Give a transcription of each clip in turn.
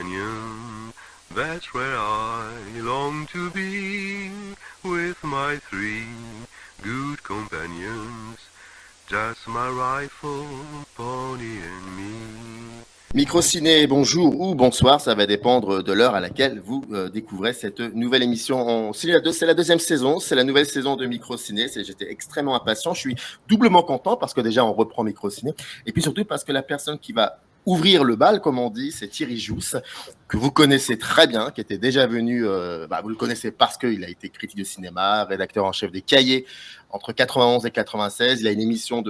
Canyon. That's where I long to be, with my three good companions, just my rifle, pony and me. Microciné, bonjour ou bonsoir, ça va dépendre de l'heure à laquelle vous découvrez cette nouvelle émission. C'est la deuxième saison, c'est la nouvelle saison de Microciné. J'étais extrêmement impatient, je suis doublement content parce que déjà on reprend Microciné et puis surtout parce que la personne qui va ouvrir le bal, comme on dit, c'est Thierry Jousse, que vous connaissez très bien, qui était déjà venu, vous le connaissez parce qu'il a été critique de cinéma, rédacteur en chef des Cahiers entre 91 et 96. Il a une émission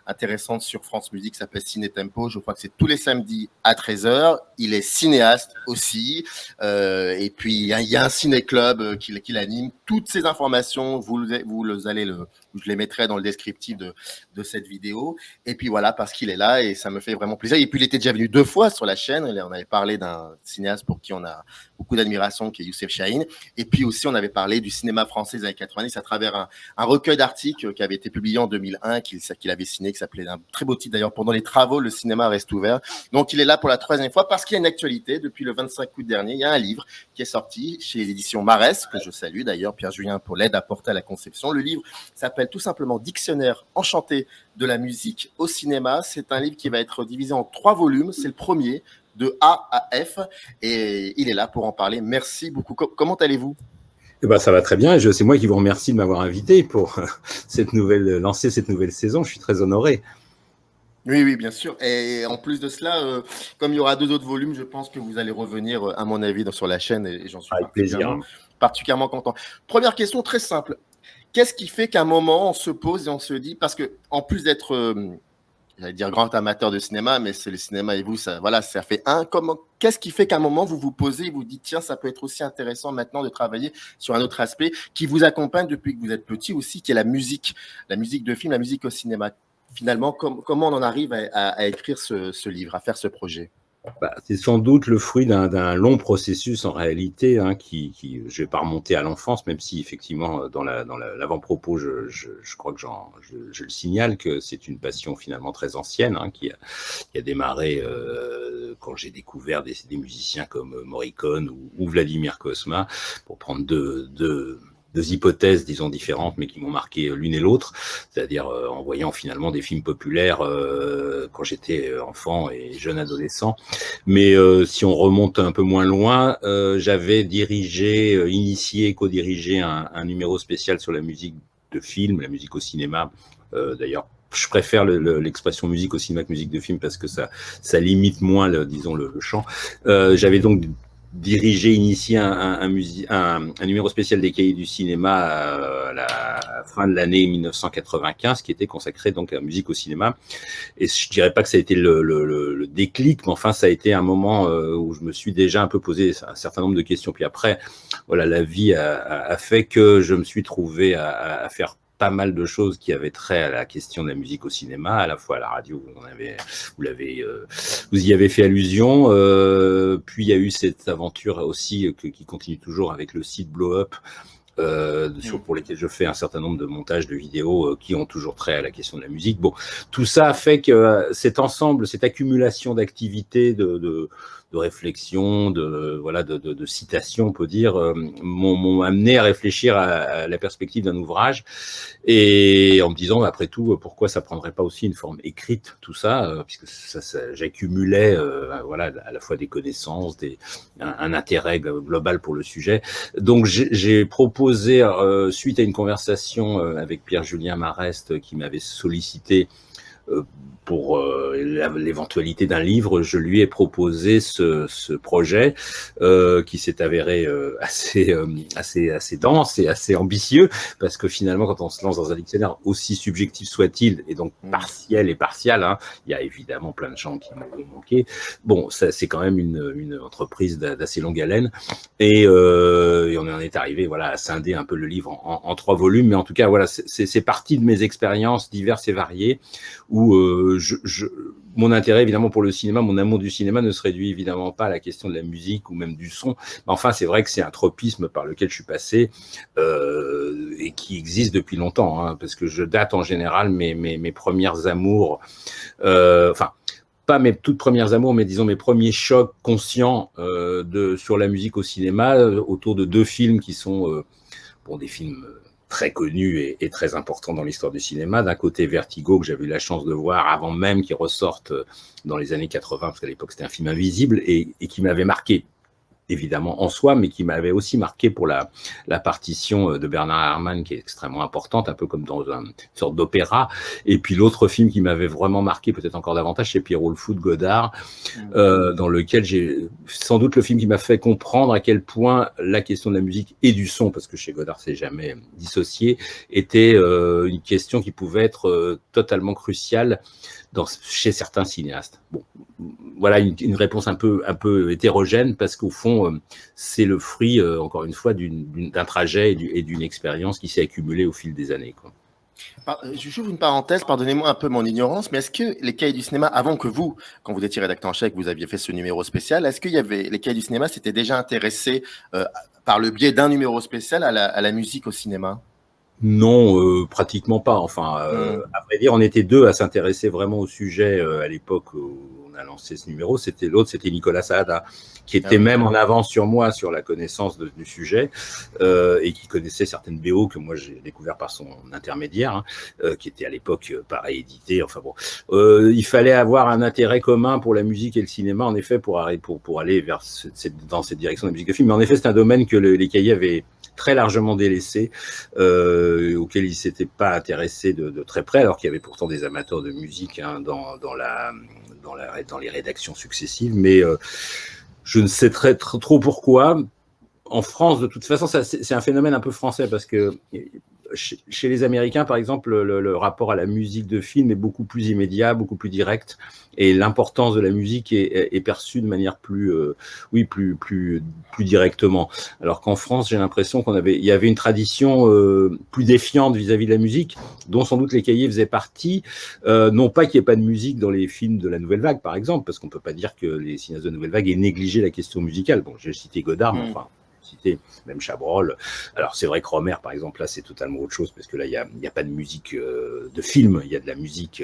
intéressante sur France Musique qui s'appelle Ciné Tempo. Je crois que c'est tous les samedis à 13h. Il est cinéaste aussi. Et puis, il y a un ciné-club qu'il anime. Toutes ces informations, je les mettrai dans le descriptif de cette vidéo. Et puis voilà, parce qu'il est là et ça me fait vraiment plaisir. Et puis, il était déjà venu 2 fois sur la chaîne. On avait parlé d'un cinéaste pour qui on a beaucoup d'admiration, qui est Youssef Chahine. Et puis aussi, on avait parlé du cinéma français des années 90 à travers un recueil d'articles qui avait été publié en 2001, qu'il avait signé, qui s'appelait, un très beau titre d'ailleurs, Pendant les travaux, le cinéma reste ouvert. Donc, il est là pour la 3e fois parce qu'il y a une actualité. Depuis le 25 août dernier, il y a un livre qui est sorti chez les éditions Marès, que je salue d'ailleurs, Pierre Julien, pour l'aide apportée à la conception. Le livre s'appelle tout simplement Dictionnaire enchanté de la musique au cinéma. C'est un livre qui va être divisé en 3 volumes. C'est le premier, de A à F, et il est là pour en parler. Merci beaucoup. Comment allez-vous ? Eh ben, ça va très bien, et c'est moi qui vous remercie de m'avoir invité pour lancer cette nouvelle saison. Je suis très honoré. Oui, bien sûr. Et en plus de cela, comme il y aura 2 autres volumes, je pense que vous allez revenir, à mon avis, sur la chaîne, et j'en suis particulièrement content. Première question très simple. Qu'est-ce qui fait qu'à un moment, on se pose et on se dit, parce que en plus d'être, j'allais dire grand amateur de cinéma, mais c'est le cinéma et vous, ça fait un. Qu'est-ce qui fait qu'à un moment, vous vous posez et vous dites, tiens, ça peut être aussi intéressant maintenant de travailler sur un autre aspect qui vous accompagne depuis que vous êtes petit aussi, qui est la musique de film, la musique au cinéma. Finalement, comment on en arrive à écrire ce livre, à faire ce projet ? C'est sans doute le fruit d'un long processus en réalité, qui je vais pas remonter à l'enfance, même si effectivement dans l'avant-propos je crois que je le signale que c'est une passion finalement très ancienne, qui a démarré quand j'ai découvert des musiciens comme Morricone ou Vladimir Cosma, pour prendre deux hypothèses, disons, différentes, mais qui m'ont marqué l'une et l'autre, c'est-à-dire en voyant finalement des films populaires quand j'étais enfant et jeune adolescent. Mais si on remonte un peu moins loin, j'avais initié, co-dirigé un numéro spécial sur la musique de film, la musique au cinéma. D'ailleurs, je préfère l'expression musique au cinéma que musique de film parce que ça limite moins, le champ. J'avais donc initié un numéro spécial des Cahiers du cinéma à la fin de l'année 1995, qui était consacré donc à la musique au cinéma. Et je dirais pas que ça a été le déclic, mais enfin ça a été un moment où je me suis déjà un peu posé un certain nombre de questions. Puis après, voilà, la vie a fait que je me suis trouvé à faire pas mal de choses qui avaient trait à la question de la musique au cinéma, à la fois à la radio, vous y avez fait allusion, puis il y a eu cette aventure aussi qui continue toujours avec le site Blow Up, pour lesquels je fais un certain nombre de montages de vidéos qui ont toujours trait à la question de la musique. Bon, tout ça fait que cet ensemble, cette accumulation d'activités, de réflexion, de citations, on peut dire, m'ont amené à réfléchir à la perspective d'un ouvrage, et en me disant, après tout, pourquoi ça prendrait pas aussi une forme écrite, tout ça, puisque j'accumulais, à la fois des connaissances, un intérêt global pour le sujet. Donc j'ai proposé, suite à une conversation avec Pierre Julien Marest, qui m'avait sollicité pour l'éventualité d'un livre, je lui ai proposé ce projet qui s'est avéré assez dense et assez ambitieux, parce que finalement, quand on se lance dans un dictionnaire, aussi subjectif soit-il, et donc partiel et partial, il y a évidemment plein de gens qui m'ont manqué. Bon, ça, c'est quand même une entreprise d'assez longue haleine, et on en est arrivé à scinder un peu le livre en 3 volumes, mais en tout cas, c'est parti de mes expériences diverses et variées, où mon intérêt évidemment pour le cinéma, mon amour du cinéma ne se réduit évidemment pas à la question de la musique ou même du son. Mais enfin, c'est vrai que c'est un tropisme par lequel je suis passé et qui existe depuis longtemps, parce que je date en général mes premières amours. pas mes toutes premières amours, mais disons mes premiers chocs conscients sur la musique au cinéma, autour de 2 films qui sont des films très connus et très importants dans l'histoire du cinéma. D'un côté, Vertigo, que j'avais eu la chance de voir avant même qu'il ressorte dans les années 80, parce qu'à l'époque c'était un film invisible, et qui m'avait marqué évidemment en soi, mais qui m'avait aussi marqué pour la partition de Bernard Herrmann, qui est extrêmement importante, un peu comme dans une sorte d'opéra. Et puis l'autre film qui m'avait vraiment marqué, peut-être encore davantage, c'est Pierrot le Fou de Godard, dans lequel j'ai sans doute le film qui m'a fait comprendre à quel point la question de la musique et du son, parce que chez Godard c'est jamais dissocié, était une question qui pouvait être totalement cruciale chez certains cinéastes. Bon, voilà une réponse un peu hétérogène, parce qu'au fond, c'est le fruit, encore une fois, d'un trajet et d'une expérience qui s'est accumulée au fil des années, quoi. J'ouvre une parenthèse, pardonnez-moi un peu mon ignorance, mais est-ce que les Cahiers du cinéma, avant que vous, quand vous étiez rédacteur en chef, vous aviez fait ce numéro spécial, est-ce qu'il y avait les Cahiers du cinéma s'étaient déjà intéressés par le biais d'un numéro spécial à la musique au cinéma? Non, pratiquement pas. Enfin, à vrai dire, on était 2 à s'intéresser vraiment au sujet à l'époque où on a lancé ce numéro. C'était Nicolas Saada, qui était même en avance sur moi sur la connaissance du sujet et qui connaissait certaines BO que moi j'ai découvert par son intermédiaire, qui était à l'époque pareil édité. Enfin bon, il fallait avoir un intérêt commun pour la musique et le cinéma, en effet, pour aller vers dans cette direction de la musique de film. Mais en effet, c'est un domaine que les cahiers avaient très largement délaissé, auquel ils ne s'étaient pas intéressés de très près, alors qu'il y avait pourtant des amateurs de musique dans les rédactions successives. Mais je ne sais trop pourquoi. En France, de toute façon, c'est un phénomène un peu français, parce que chez les Américains, par exemple, le rapport à la musique de film est beaucoup plus immédiat, beaucoup plus direct, et l'importance de la musique est perçue de manière plus directement. Alors qu'en France, j'ai l'impression il y avait une tradition plus défiante vis-à-vis de la musique, dont sans doute les Cahiers faisaient partie. Non pas qu'il n'y ait pas de musique dans les films de la Nouvelle Vague, par exemple, parce qu'on ne peut pas dire que les cinéastes de Nouvelle Vague aient négligé la question musicale. Bon, j'ai cité Godard, mais enfin, même Chabrol. Alors c'est vrai que Romer, par exemple, là c'est totalement autre chose, parce que là il y a pas de musique de film, il y a de la musique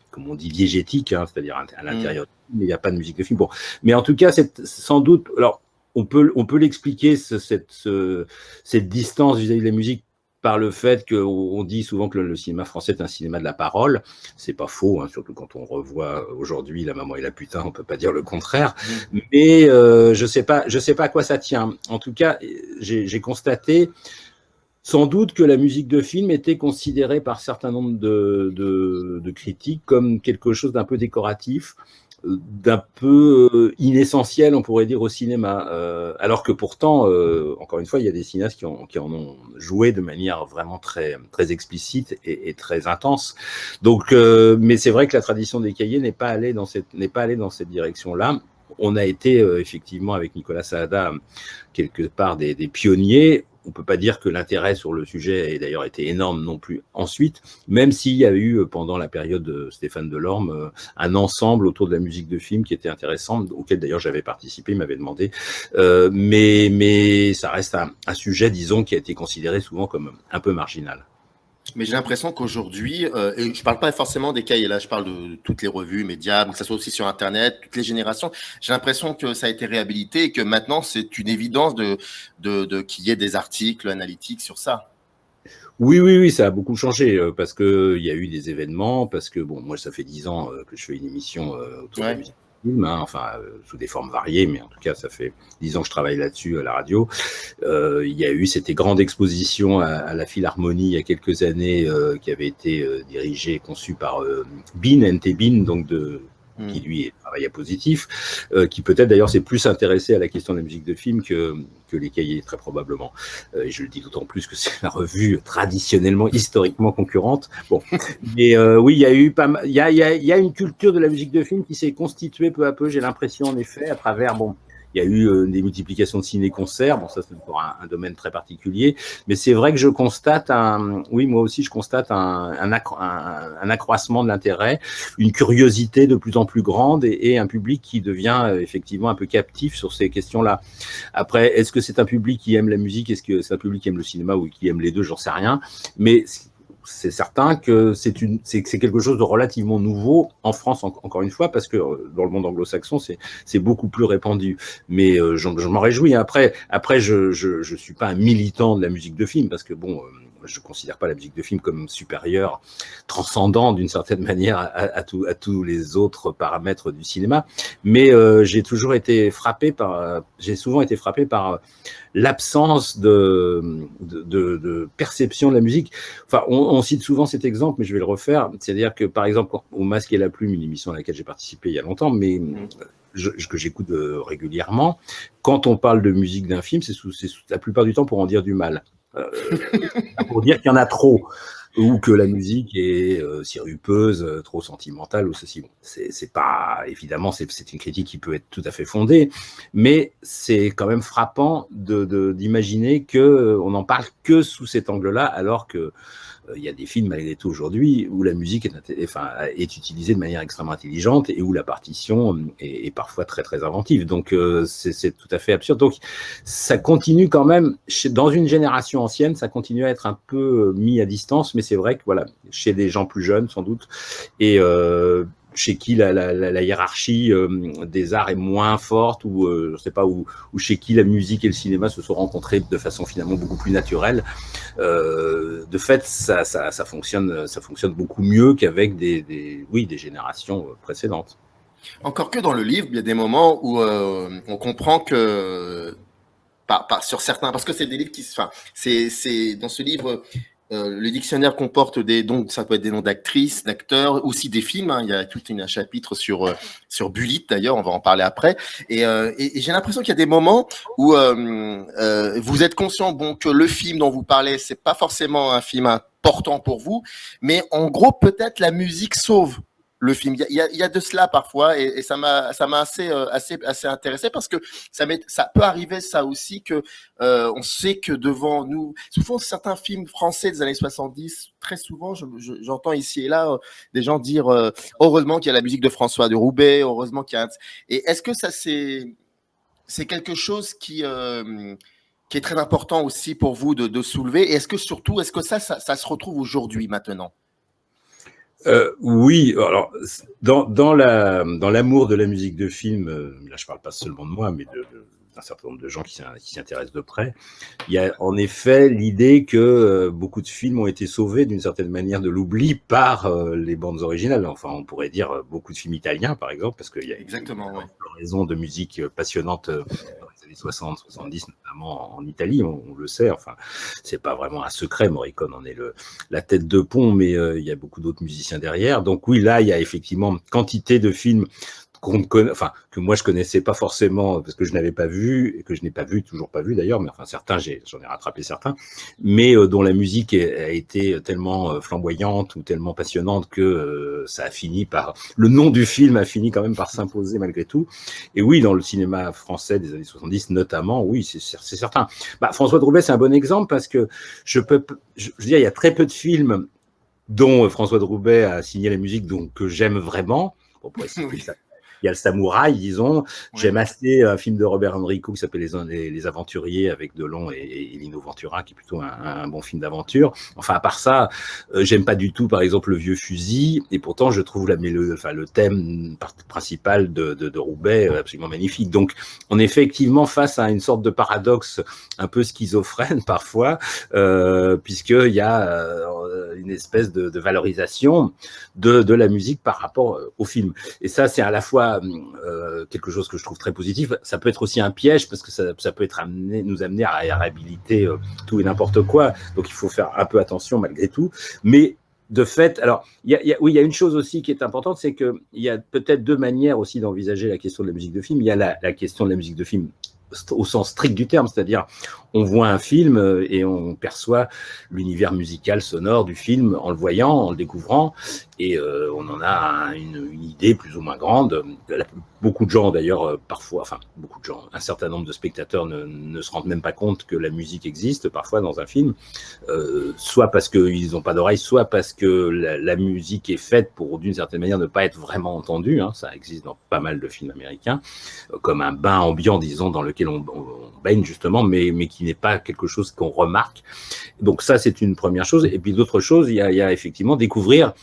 comme on dit diégétique, c'est-à-dire à l'intérieur, mais il n'y a pas de musique de film. Bon, mais en tout cas c'est sans doute, alors on peut l'expliquer, cette distance vis-à-vis de la musique, par le fait qu'on dit souvent que le cinéma français est un cinéma de la parole. C'est pas faux, surtout quand on revoit aujourd'hui La Maman et la Putain, on peut pas dire le contraire. Mais je sais pas à quoi ça tient. En tout cas, j'ai constaté sans doute que la musique de film était considérée par un certain nombre de critiques comme quelque chose d'un peu décoratif, d'un peu inessentiel, on pourrait dire, au cinéma, alors que pourtant, encore une fois, il y a des cinéastes qui en ont joué de manière vraiment très, très explicite et très intense. Donc, mais c'est vrai que la tradition des Cahiers n'est pas allée dans cette direction-là. On a été effectivement avec Nicolas Saada quelque part des pionniers. On ne peut pas dire que l'intérêt sur le sujet ait d'ailleurs été énorme non plus ensuite, même s'il y a eu pendant la période de Stéphane Delorme un ensemble autour de la musique de film qui était intéressant, auquel d'ailleurs j'avais participé, il m'avait demandé, mais ça reste un sujet, disons, qui a été considéré souvent comme un peu marginal. Mais j'ai l'impression qu'aujourd'hui, et je ne parle pas forcément des Cahiers, là, je parle de toutes les revues, médias, que ça soit aussi sur Internet, toutes les générations. J'ai l'impression que ça a été réhabilité et que maintenant, c'est une évidence qu'il y ait des articles analytiques sur ça. Oui, ça a beaucoup changé parce qu'il y a eu des événements, parce que, bon, moi, ça fait 10 ans que je fais une émission autour de la musique. Sous des formes variées, mais en tout cas, ça fait 10 ans que je travaille là-dessus à la radio. Il y a eu cette grande exposition à la Philharmonie il y a quelques années qui avait été dirigée et conçue par NT Bean, donc qui lui travaille à Positif, qui peut-être d'ailleurs s'est plus intéressé à la question de la musique de film que les Cahiers, très probablement. Et je le dis d'autant plus que c'est la revue traditionnellement, historiquement concurrente. Bon, mais oui, il y a eu il y a une culture de la musique de film qui s'est constituée peu à peu, j'ai l'impression, en effet, à travers, bon, il y a eu des multiplications de ciné-concerts, bon, ça c'est encore un domaine très particulier, mais c'est vrai que je constate moi aussi je constate un accroissement de l'intérêt, une curiosité de plus en plus grande et un public qui devient effectivement un peu captif sur ces questions-là. Après, est-ce que c'est un public qui aime la musique, est-ce que c'est un public qui aime le cinéma ou qui aime les deux, j'en sais rien, mais c'est certain que c'est quelque chose de relativement nouveau en France, encore une fois, parce que dans le monde anglo-saxon, c'est beaucoup plus répandu. Mais je m'en réjouis. Après, je suis pas un militant de la musique de film, parce que bon, je considère pas la musique de film comme supérieure, transcendante d'une certaine manière à tous les autres paramètres du cinéma. Mais j'ai souvent été frappé par l'absence de perception de la musique. Enfin, on cite souvent cet exemple, mais je vais le refaire. C'est-à-dire que, par exemple, au Masque et la Plume, une émission à laquelle j'ai participé il y a longtemps, mais que j'écoute régulièrement, quand on parle de musique d'un film, c'est la plupart du temps pour en dire du mal. Pour dire qu'il y en a trop, ou que la musique est sirupeuse, trop sentimentale, ou ceci. Bon, c'est pas, évidemment, c'est une critique qui peut être tout à fait fondée, mais c'est quand même frappant d'imaginer qu'on n'en parle que sous cet angle-là, alors que il y a des films malgré tout aujourd'hui où la musique est utilisée de manière extrêmement intelligente et où la partition est parfois très très inventive. Donc c'est tout à fait absurde. Donc ça continue quand même, dans une génération ancienne, ça continue à être un peu mis à distance, mais c'est vrai que voilà, chez des gens plus jeunes sans doute, et chez qui la hiérarchie des arts est moins forte, ou je sais pas, ou chez qui la musique et le cinéma se sont rencontrés de façon finalement beaucoup plus naturelle. De fait, ça fonctionne beaucoup mieux qu'avec des générations précédentes. Encore que dans le livre, il y a des moments où on comprend que sur certains, parce que c'est des livres c'est dans ce livre. Le dictionnaire comporte donc ça peut être des noms d'actrices, d'acteurs, aussi des films. Hein. Il y a tout un chapitre sur Bullitt d'ailleurs, on va en parler après. Et j'ai l'impression qu'il y a des moments où vous êtes conscient que le film dont vous parlez, c'est pas forcément un film important pour vous, mais en gros peut-être la musique sauve le film. Il y a de cela parfois, et ça m'a assez intéressé, parce que ça peut arriver ça aussi, que on sait que devant nous, souvent certains films français des années 70, très souvent j'entends ici et là des gens dire heureusement qu'il y a la musique de François de Roubaix, heureusement qu'il y a et est-ce que ça c'est quelque chose qui est très important aussi pour vous de soulever, et est-ce que ça se retrouve aujourd'hui maintenant? Oui, alors dans l'amour de la musique de film, là je parle pas seulement de moi, mais d'un certain nombre de gens qui s'y intéressent de près, il y a en effet l'idée que beaucoup de films ont été sauvés d'une certaine manière de l'oubli par les bandes originales. Enfin, on pourrait dire beaucoup de films italiens, par exemple, parce qu'il y a une raison de musique passionnante dans les années 60, 70, notamment en Italie, on le sait. Enfin, c'est pas vraiment un secret, Morricone en est la tête de pont, mais il y a beaucoup d'autres musiciens derrière. Donc oui, là, il y a effectivement quantité de films que moi je connaissais pas forcément, parce que je n'avais pas vu, et que je n'ai pas vu, toujours pas vu d'ailleurs, mais enfin certains, j'en ai rattrapé certains, mais dont la musique a été tellement flamboyante ou tellement passionnante que ça a fini par, le nom du film a fini quand même par s'imposer malgré tout. Et oui, dans le cinéma français des années 70 notamment, oui, c'est certain. François de Roubaix, c'est un bon exemple, parce que je veux dire, il y a très peu de films dont François de Roubaix a signé la musique, donc que j'aime vraiment. On pourrait citer ça. Il y a le Samouraï, disons. Ouais. J'aime assez un film de Robert Enrico qui s'appelle Les Aventuriers, avec Delon et Lino Ventura, qui est plutôt un bon film d'aventure. Enfin, à part ça, j'aime pas du tout, par exemple, Le Vieux Fusil, et pourtant je trouve le thème principal de Roubaix absolument magnifique. Donc, on est effectivement face à une sorte de paradoxe un peu schizophrène parfois, puisqu'il y a une espèce de valorisation de la musique par rapport au film. Et ça, c'est à la fois quelque chose que je trouve très positif. Ça peut être aussi un piège, parce que ça peut nous amener à réhabiliter tout et n'importe quoi. Donc il faut faire un peu attention malgré tout. Mais de fait, alors il y a une chose aussi qui est importante, c'est qu'il y a peut-être deux manières aussi d'envisager la question de la musique de film. Il y a la question de la musique de film au sens strict du terme, c'est-à-dire on voit un film et on perçoit l'univers musical sonore du film en le voyant, en le découvrant, et on en a une idée plus ou moins grande. Beaucoup de gens d'ailleurs, parfois, enfin beaucoup de gens, un certain nombre de spectateurs ne se rendent même pas compte que la musique existe parfois dans un film, soit parce qu'ils n'ont pas d'oreille, soit parce que la musique est faite pour, d'une certaine manière, ne pas être vraiment entendue. Ça existe dans pas mal de films américains, comme un bain ambiant, disons, dans lequel on baigne justement, mais qui qui n'est pas quelque chose qu'on remarque. Donc ça, c'est une première chose. Et puis d'autres choses, il y a effectivement découvrir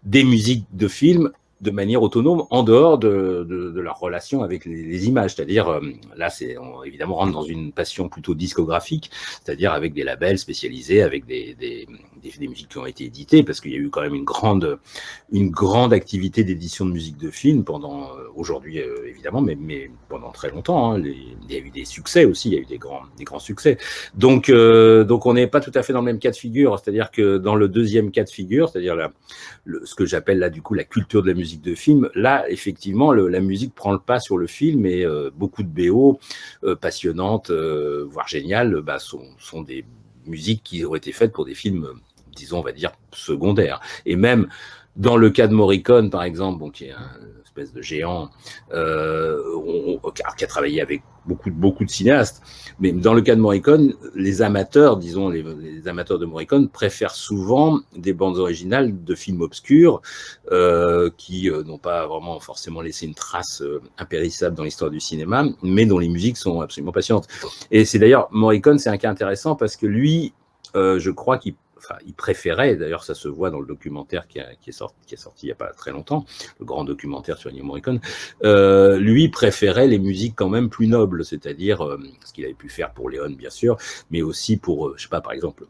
des musiques de films de manière autonome, en dehors de leur relation avec les images. C'est-à-dire, là, on évidemment rentre dans une passion plutôt discographique, c'est-à-dire avec des labels spécialisés, avec des musiques qui ont été éditées, parce qu'il y a eu quand même une grande activité d'édition de musique de film pendant, aujourd'hui évidemment, mais pendant très longtemps. Hein. Il y a eu des succès aussi, il y a eu des grands succès. Donc on n'est pas tout à fait dans le même cas de figure, c'est-à-dire que dans le deuxième cas de figure, c'est-à-dire ce que j'appelle là du coup la culture de la musique de film, là effectivement la musique prend le pas sur le film et beaucoup de BO passionnantes, voire géniales, sont des musiques qui ont été faites pour des films, disons, on va dire, secondaires. Et même dans le cas de Morricone, par exemple, qui est un espèce de géant, qui a travaillé avec beaucoup de cinéastes, mais dans le cas de Morricone, les amateurs, disons, les amateurs de Morricone préfèrent souvent des bandes originales de films obscurs qui n'ont pas vraiment forcément laissé une trace impérissable dans l'histoire du cinéma, mais dont les musiques sont absolument passionnantes. Et c'est d'ailleurs, Morricone, c'est un cas intéressant parce que lui, je crois qu'il préférait, d'ailleurs ça se voit dans le documentaire qui est sorti il n'y a pas très longtemps, le grand documentaire sur Ennio Morricone, lui préférait les musiques quand même plus nobles, c'est-à-dire ce qu'il avait pu faire pour Léon bien sûr, mais aussi pour, je sais pas, par exemple,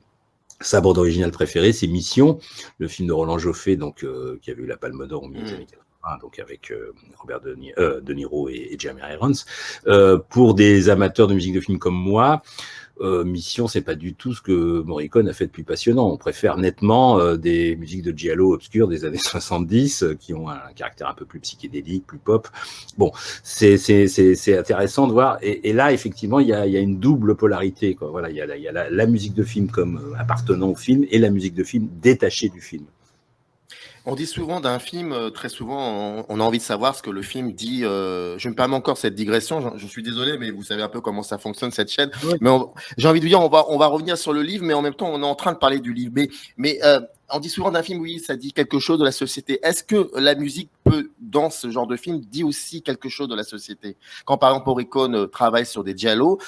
sa bande originale préférée, c'est Mission, le film de Roland Joffé, donc, qui avait eu la Palme d'Or au milieu des années 80, donc avec Robert De Niro et Jeremy Irons. Pour des amateurs de musique de film comme moi, Mission, c'est pas du tout ce que Morricone a fait de plus passionnant. On préfère nettement des musiques de giallo obscures des années 70 qui ont un caractère un peu plus psychédélique, plus pop. Bon, c'est intéressant de voir. Et là, effectivement, il y a une double polarité, quoi. Voilà, il y a la musique de film comme appartenant au film et la musique de film détachée du film. On dit souvent d'un film, très souvent, on a envie de savoir ce que le film dit. Je me permets encore cette digression, je suis désolé, mais vous savez un peu comment ça fonctionne, cette chaîne. Oui. Mais j'ai envie de vous dire, on va revenir sur le livre, mais en même temps, on est en train de parler du livre. Mais on dit souvent d'un film, oui, ça dit quelque chose de la société. Est-ce que la musique peut, dans ce genre de film, dit aussi quelque chose de la société? Quand, par exemple, Morricone travaille sur des giallo,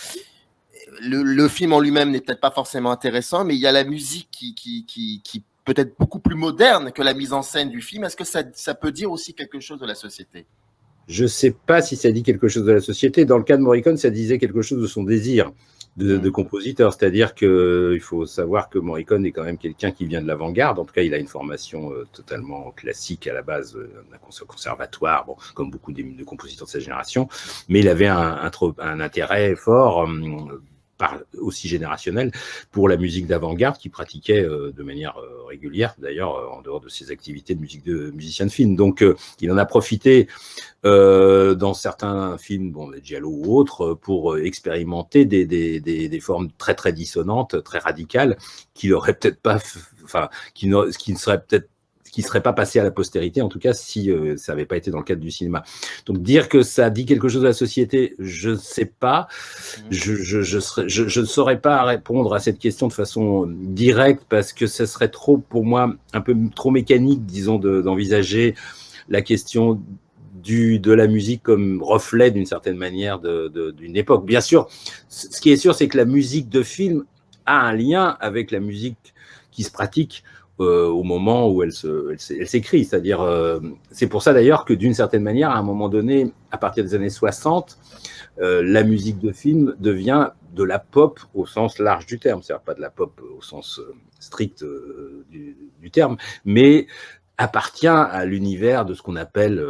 le film en lui-même n'est peut-être pas forcément intéressant, mais il y a la musique qui peut-être beaucoup plus moderne que la mise en scène du film. Est-ce que ça peut dire aussi quelque chose de la société? Je ne sais pas si ça dit quelque chose de la société. Dans le cas de Morricone, ça disait quelque chose de son désir de compositeur. C'est-à-dire qu'il faut savoir que Morricone est quand même quelqu'un qui vient de l'avant-garde. En tout cas, il a une formation totalement classique à la base, d'un conservatoire, bon, comme beaucoup de compositeurs de sa génération. Mais il avait un intérêt fort, aussi générationnel, pour la musique d'avant-garde qu'il pratiquait de manière régulière, d'ailleurs, en dehors de ses activités de musicien de film. Donc, il en a profité dans certains films, bon, les giallo ou autres, pour expérimenter des formes très, très dissonantes, très radicales, qui n'auraient peut-être pas, enfin, qui ne seraient peut-être qui ne serait pas passé à la postérité, en tout cas, si ça n'avait pas été dans le cadre du cinéma. Donc, dire que ça dit quelque chose de la société, je ne sais pas. Je ne saurais pas répondre à cette question de façon directe, parce que ce serait trop, pour moi, un peu trop mécanique, disons, d'envisager la question de la musique comme reflet, d'une certaine manière, d'une époque. Bien sûr, ce qui est sûr, c'est que la musique de film a un lien avec la musique qui se pratique au moment où elle s'écrit. C'est-à-dire, c'est pour ça d'ailleurs que d'une certaine manière, à un moment donné, à partir des années 60, la musique de film devient de la pop au sens large du terme. C'est-à-dire pas de la pop au sens strict du terme, mais appartient à l'univers de ce qu'on appelle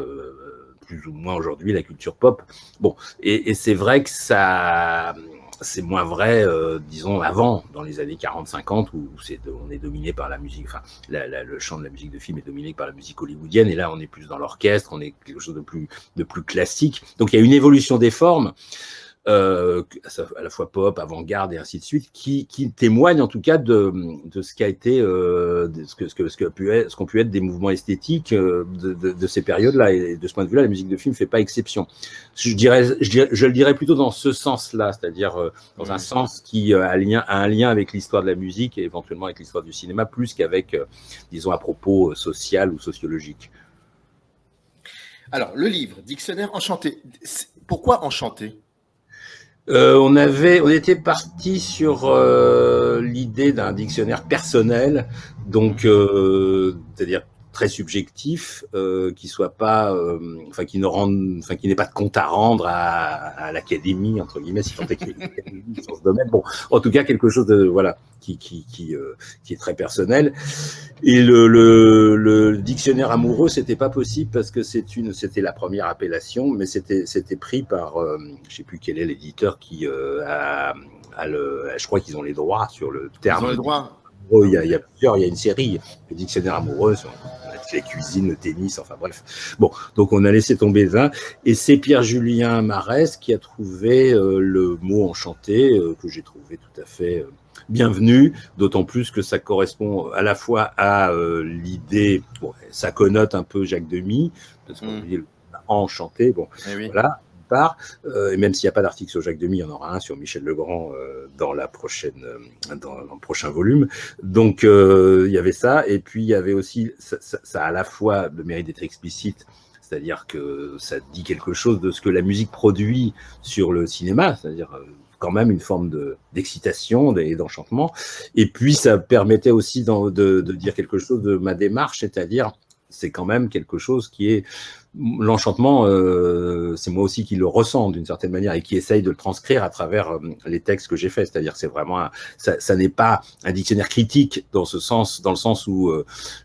plus ou moins aujourd'hui la culture pop. Bon, et c'est vrai que ça... C'est moins vrai, disons, avant, dans les années 40-50, où on est dominé par la musique, enfin, le champ de la musique de film est dominé par la musique hollywoodienne, et là, on est plus dans l'orchestre, on est quelque chose de plus classique. Donc, il y a une évolution des formes, à la fois pop, avant-garde et ainsi de suite, qui témoigne en tout cas de ce qu'a été, ce qu'ont pu être des mouvements esthétiques de ces périodes-là. Et de ce point de vue-là, la musique de film ne fait pas exception. Je le dirais plutôt dans ce sens-là, c'est-à-dire dans un sens qui a un lien avec l'histoire de la musique et éventuellement avec l'histoire du cinéma, plus qu'avec, disons, un propos social ou sociologique. Alors, le livre, Dictionnaire enchanté. Pourquoi enchanté ? On était parti sur l'idée d'un dictionnaire personnel, donc c'est-à-dire très subjectif, qui soit pas, qui n'ait pas de compte à rendre à l'académie entre guillemets, si tant est qu'il y ait une académie sur ce domaine. Bon, en tout cas quelque chose de qui est très personnel. Et le dictionnaire amoureux, c'était pas possible parce que c'était la première appellation, mais c'était pris par, je sais plus quel est l'éditeur qui je crois qu'ils ont les droits sur le terme. Ils ont les droits. Il y a plusieurs, il y a une série, le dictionnaire amoureux, la cuisine, le tennis, enfin bref. Bon, donc on a laissé tomber ça. Et c'est Pierre-Julien Marès qui a trouvé le mot enchanté, que j'ai trouvé tout à fait bienvenu, d'autant plus que ça correspond à la fois à l'idée, bon, ça connote un peu Jacques Demy, parce qu'on dit enchanté, bon, oui. Voilà. Et même s'il n'y a pas d'article sur Jacques Demy, il y en aura un sur Michel Legrand dans le prochain volume. Donc il y avait ça, et puis il y avait aussi, ça a à la fois le mérite d'être explicite, c'est-à-dire que ça dit quelque chose de ce que la musique produit sur le cinéma, c'est-à-dire quand même une forme d'excitation et d'enchantement. Et puis ça permettait aussi de dire quelque chose de ma démarche, c'est-à-dire c'est quand même quelque chose qui est l'enchantement, c'est moi aussi qui le ressens d'une certaine manière et qui essaye de le transcrire à travers les textes que j'ai faits. C'est-à-dire, c'est vraiment ça n'est pas un dictionnaire critique dans le sens où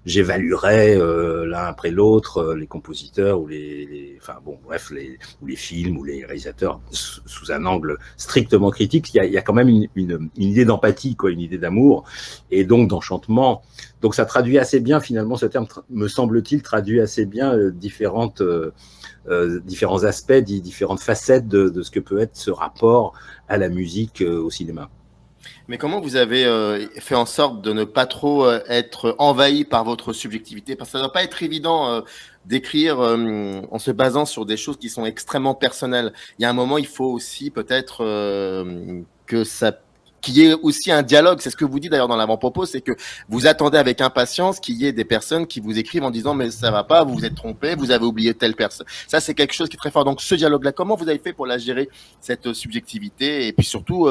j'évaluerais l'un après l'autre les compositeurs ou ou les films ou les réalisateurs sous un angle strictement critique. Il y a quand même une idée d'empathie, quoi, une idée d'amour et donc d'enchantement. Donc ça traduit assez bien, finalement, ce terme, me semble-t-il, traduit assez bien différents aspects, différentes facettes de ce que peut être ce rapport à la musique au cinéma. Mais comment vous avez fait en sorte de ne pas trop être envahi par votre subjectivité? Parce que ça ne doit pas être évident d'écrire en se basant sur des choses qui sont extrêmement personnelles. Il y a un moment, il faut aussi peut-être qu'il y ait aussi un dialogue. C'est ce que vous dites d'ailleurs dans l'avant-propos, c'est que vous attendez avec impatience qu'il y ait des personnes qui vous écrivent en disant mais ça va pas, vous vous êtes trompé, vous avez oublié telle personne. Ça, c'est quelque chose qui est très fort. Donc ce dialogue-là, comment vous avez fait pour la gérer, cette subjectivité? Et puis surtout,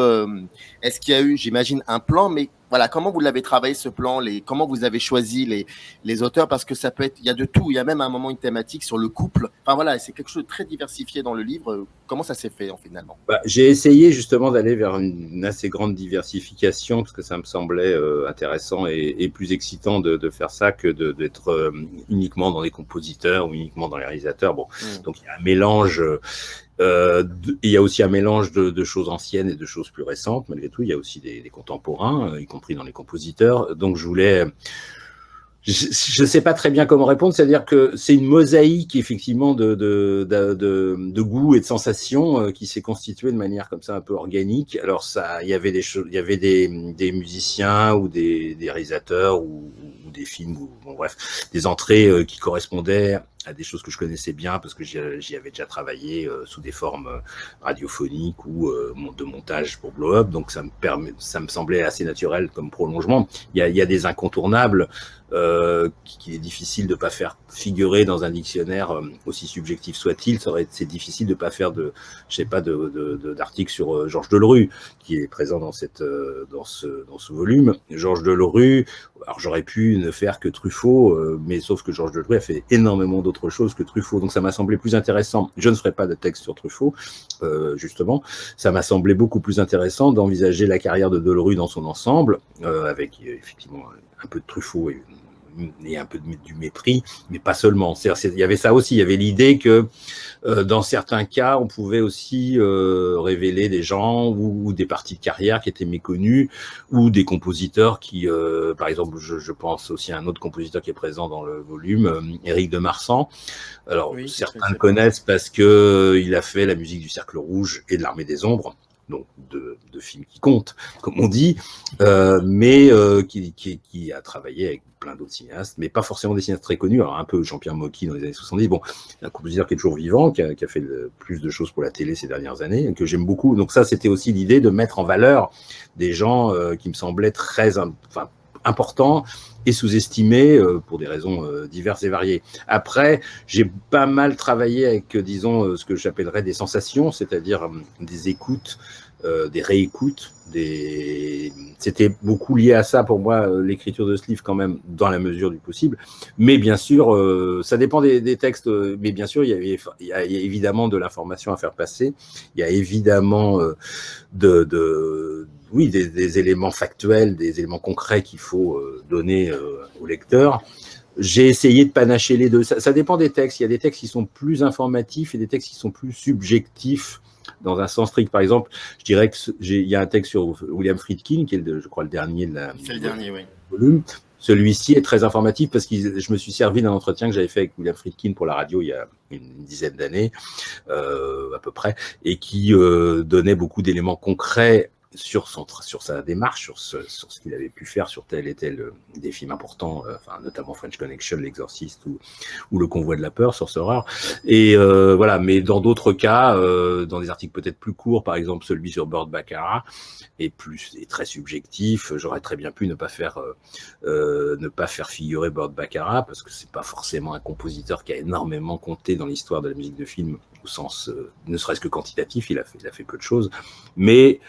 est-ce qu'il y a eu, j'imagine, un plan, mais voilà, comment vous l'avez travaillé ce plan, comment vous avez choisi les auteurs? Parce que ça peut être, il y a de tout, il y a même à un moment une thématique sur le couple. Enfin voilà, c'est quelque chose de très diversifié dans le livre. Comment ça s'est fait finalement? J'ai essayé justement d'aller vers une assez grande diversification parce que ça me semblait intéressant et plus excitant de faire ça que d'être uniquement dans les compositeurs ou uniquement dans les réalisateurs. Bon, donc il y a un mélange. Il y a aussi un mélange de choses anciennes et de choses plus récentes. Malgré tout, il y a aussi des contemporains, y compris dans les compositeurs. Donc, je sais pas très bien comment répondre. C'est-à-dire que c'est une mosaïque, effectivement, de goûts et de sensations qui s'est constituée de manière comme ça un peu organique. Alors, il y avait des musiciens ou des réalisateurs ou des films ou bref, des entrées qui correspondaient à des choses que je connaissais bien parce que j'y avais déjà travaillé sous des formes radiophoniques ou de montage pour Blow Up, donc ça me semblait assez naturel comme prolongement. Il y a des incontournables qu'il est difficile de pas faire figurer dans un dictionnaire aussi subjectif soit-il. C'est difficile de pas faire d'article sur Georges Delerue qui est présent dans ce volume. Georges Delerue, alors j'aurais pu ne faire que Truffaut, mais sauf que Georges Delerue a fait énormément d'autres choses que Truffaut, donc ça m'a semblé plus intéressant. Je ne ferai pas de texte sur Truffaut, justement. Ça m'a semblé beaucoup plus intéressant d'envisager la carrière de Delerue dans son ensemble, avec effectivement un peu de Truffaut et un peu du mépris, mais pas seulement. Il y avait ça aussi, il y avait l'idée que dans certains cas, on pouvait aussi révéler des gens ou des parties de carrière qui étaient méconnus, ou des compositeurs qui, par exemple, je pense aussi à un autre compositeur qui est présent dans le volume, Éric de Marsan. Alors, oui, certains le connaissent parce que il a fait la musique du Cercle Rouge et de l'Armée des Ombres, donc de films qui comptent, comme on dit, mais qui a travaillé avec plein d'autres cinéastes, mais pas forcément des cinéastes très connus. Alors un peu Jean-Pierre Mocky dans les années 70, bon, un compositeur qui est toujours vivant, qui a fait plus de choses pour la télé ces dernières années, que j'aime beaucoup. Donc ça, c'était aussi l'idée de mettre en valeur des gens qui me semblaient important et sous-estimé pour des raisons diverses et variées. Après, j'ai pas mal travaillé avec, disons, ce que j'appellerais des sensations, c'est-à-dire des écoutes, des réécoutes. C'était beaucoup lié à ça pour moi, l'écriture de ce livre quand même, dans la mesure du possible. Mais bien sûr, ça dépend des textes, mais bien sûr, il y a évidemment de l'information à faire passer. Il y a évidemment oui, des éléments factuels, des éléments concrets qu'il faut donner au lecteur. J'ai essayé de panacher les deux. Ça dépend des textes. Il y a des textes qui sont plus informatifs et des textes qui sont plus subjectifs dans un sens strict. Par exemple, je dirais qu'il y a un texte sur William Friedkin, qui est, je crois, le dernier de la volume. Celui-ci est très informatif parce que je me suis servi d'un entretien que j'avais fait avec William Friedkin pour la radio il y a une dizaine d'années, à peu près, et qui donnait beaucoup d'éléments concrets sur sa démarche, sur ce qu'il avait pu faire sur tel et tel des films importants, notamment French Connection, L'Exorciste ou Le Convoi de la Peur, Sorcerer. Et voilà, mais dans d'autres cas, dans des articles peut-être plus courts, par exemple celui sur Burt Bacharach, est très subjectif. J'aurais très bien pu ne pas faire figurer Burt Bacharach parce que c'est pas forcément un compositeur qui a énormément compté dans l'histoire de la musique de film au sens ne serait-ce que quantitatif. Il a fait peu de choses, mais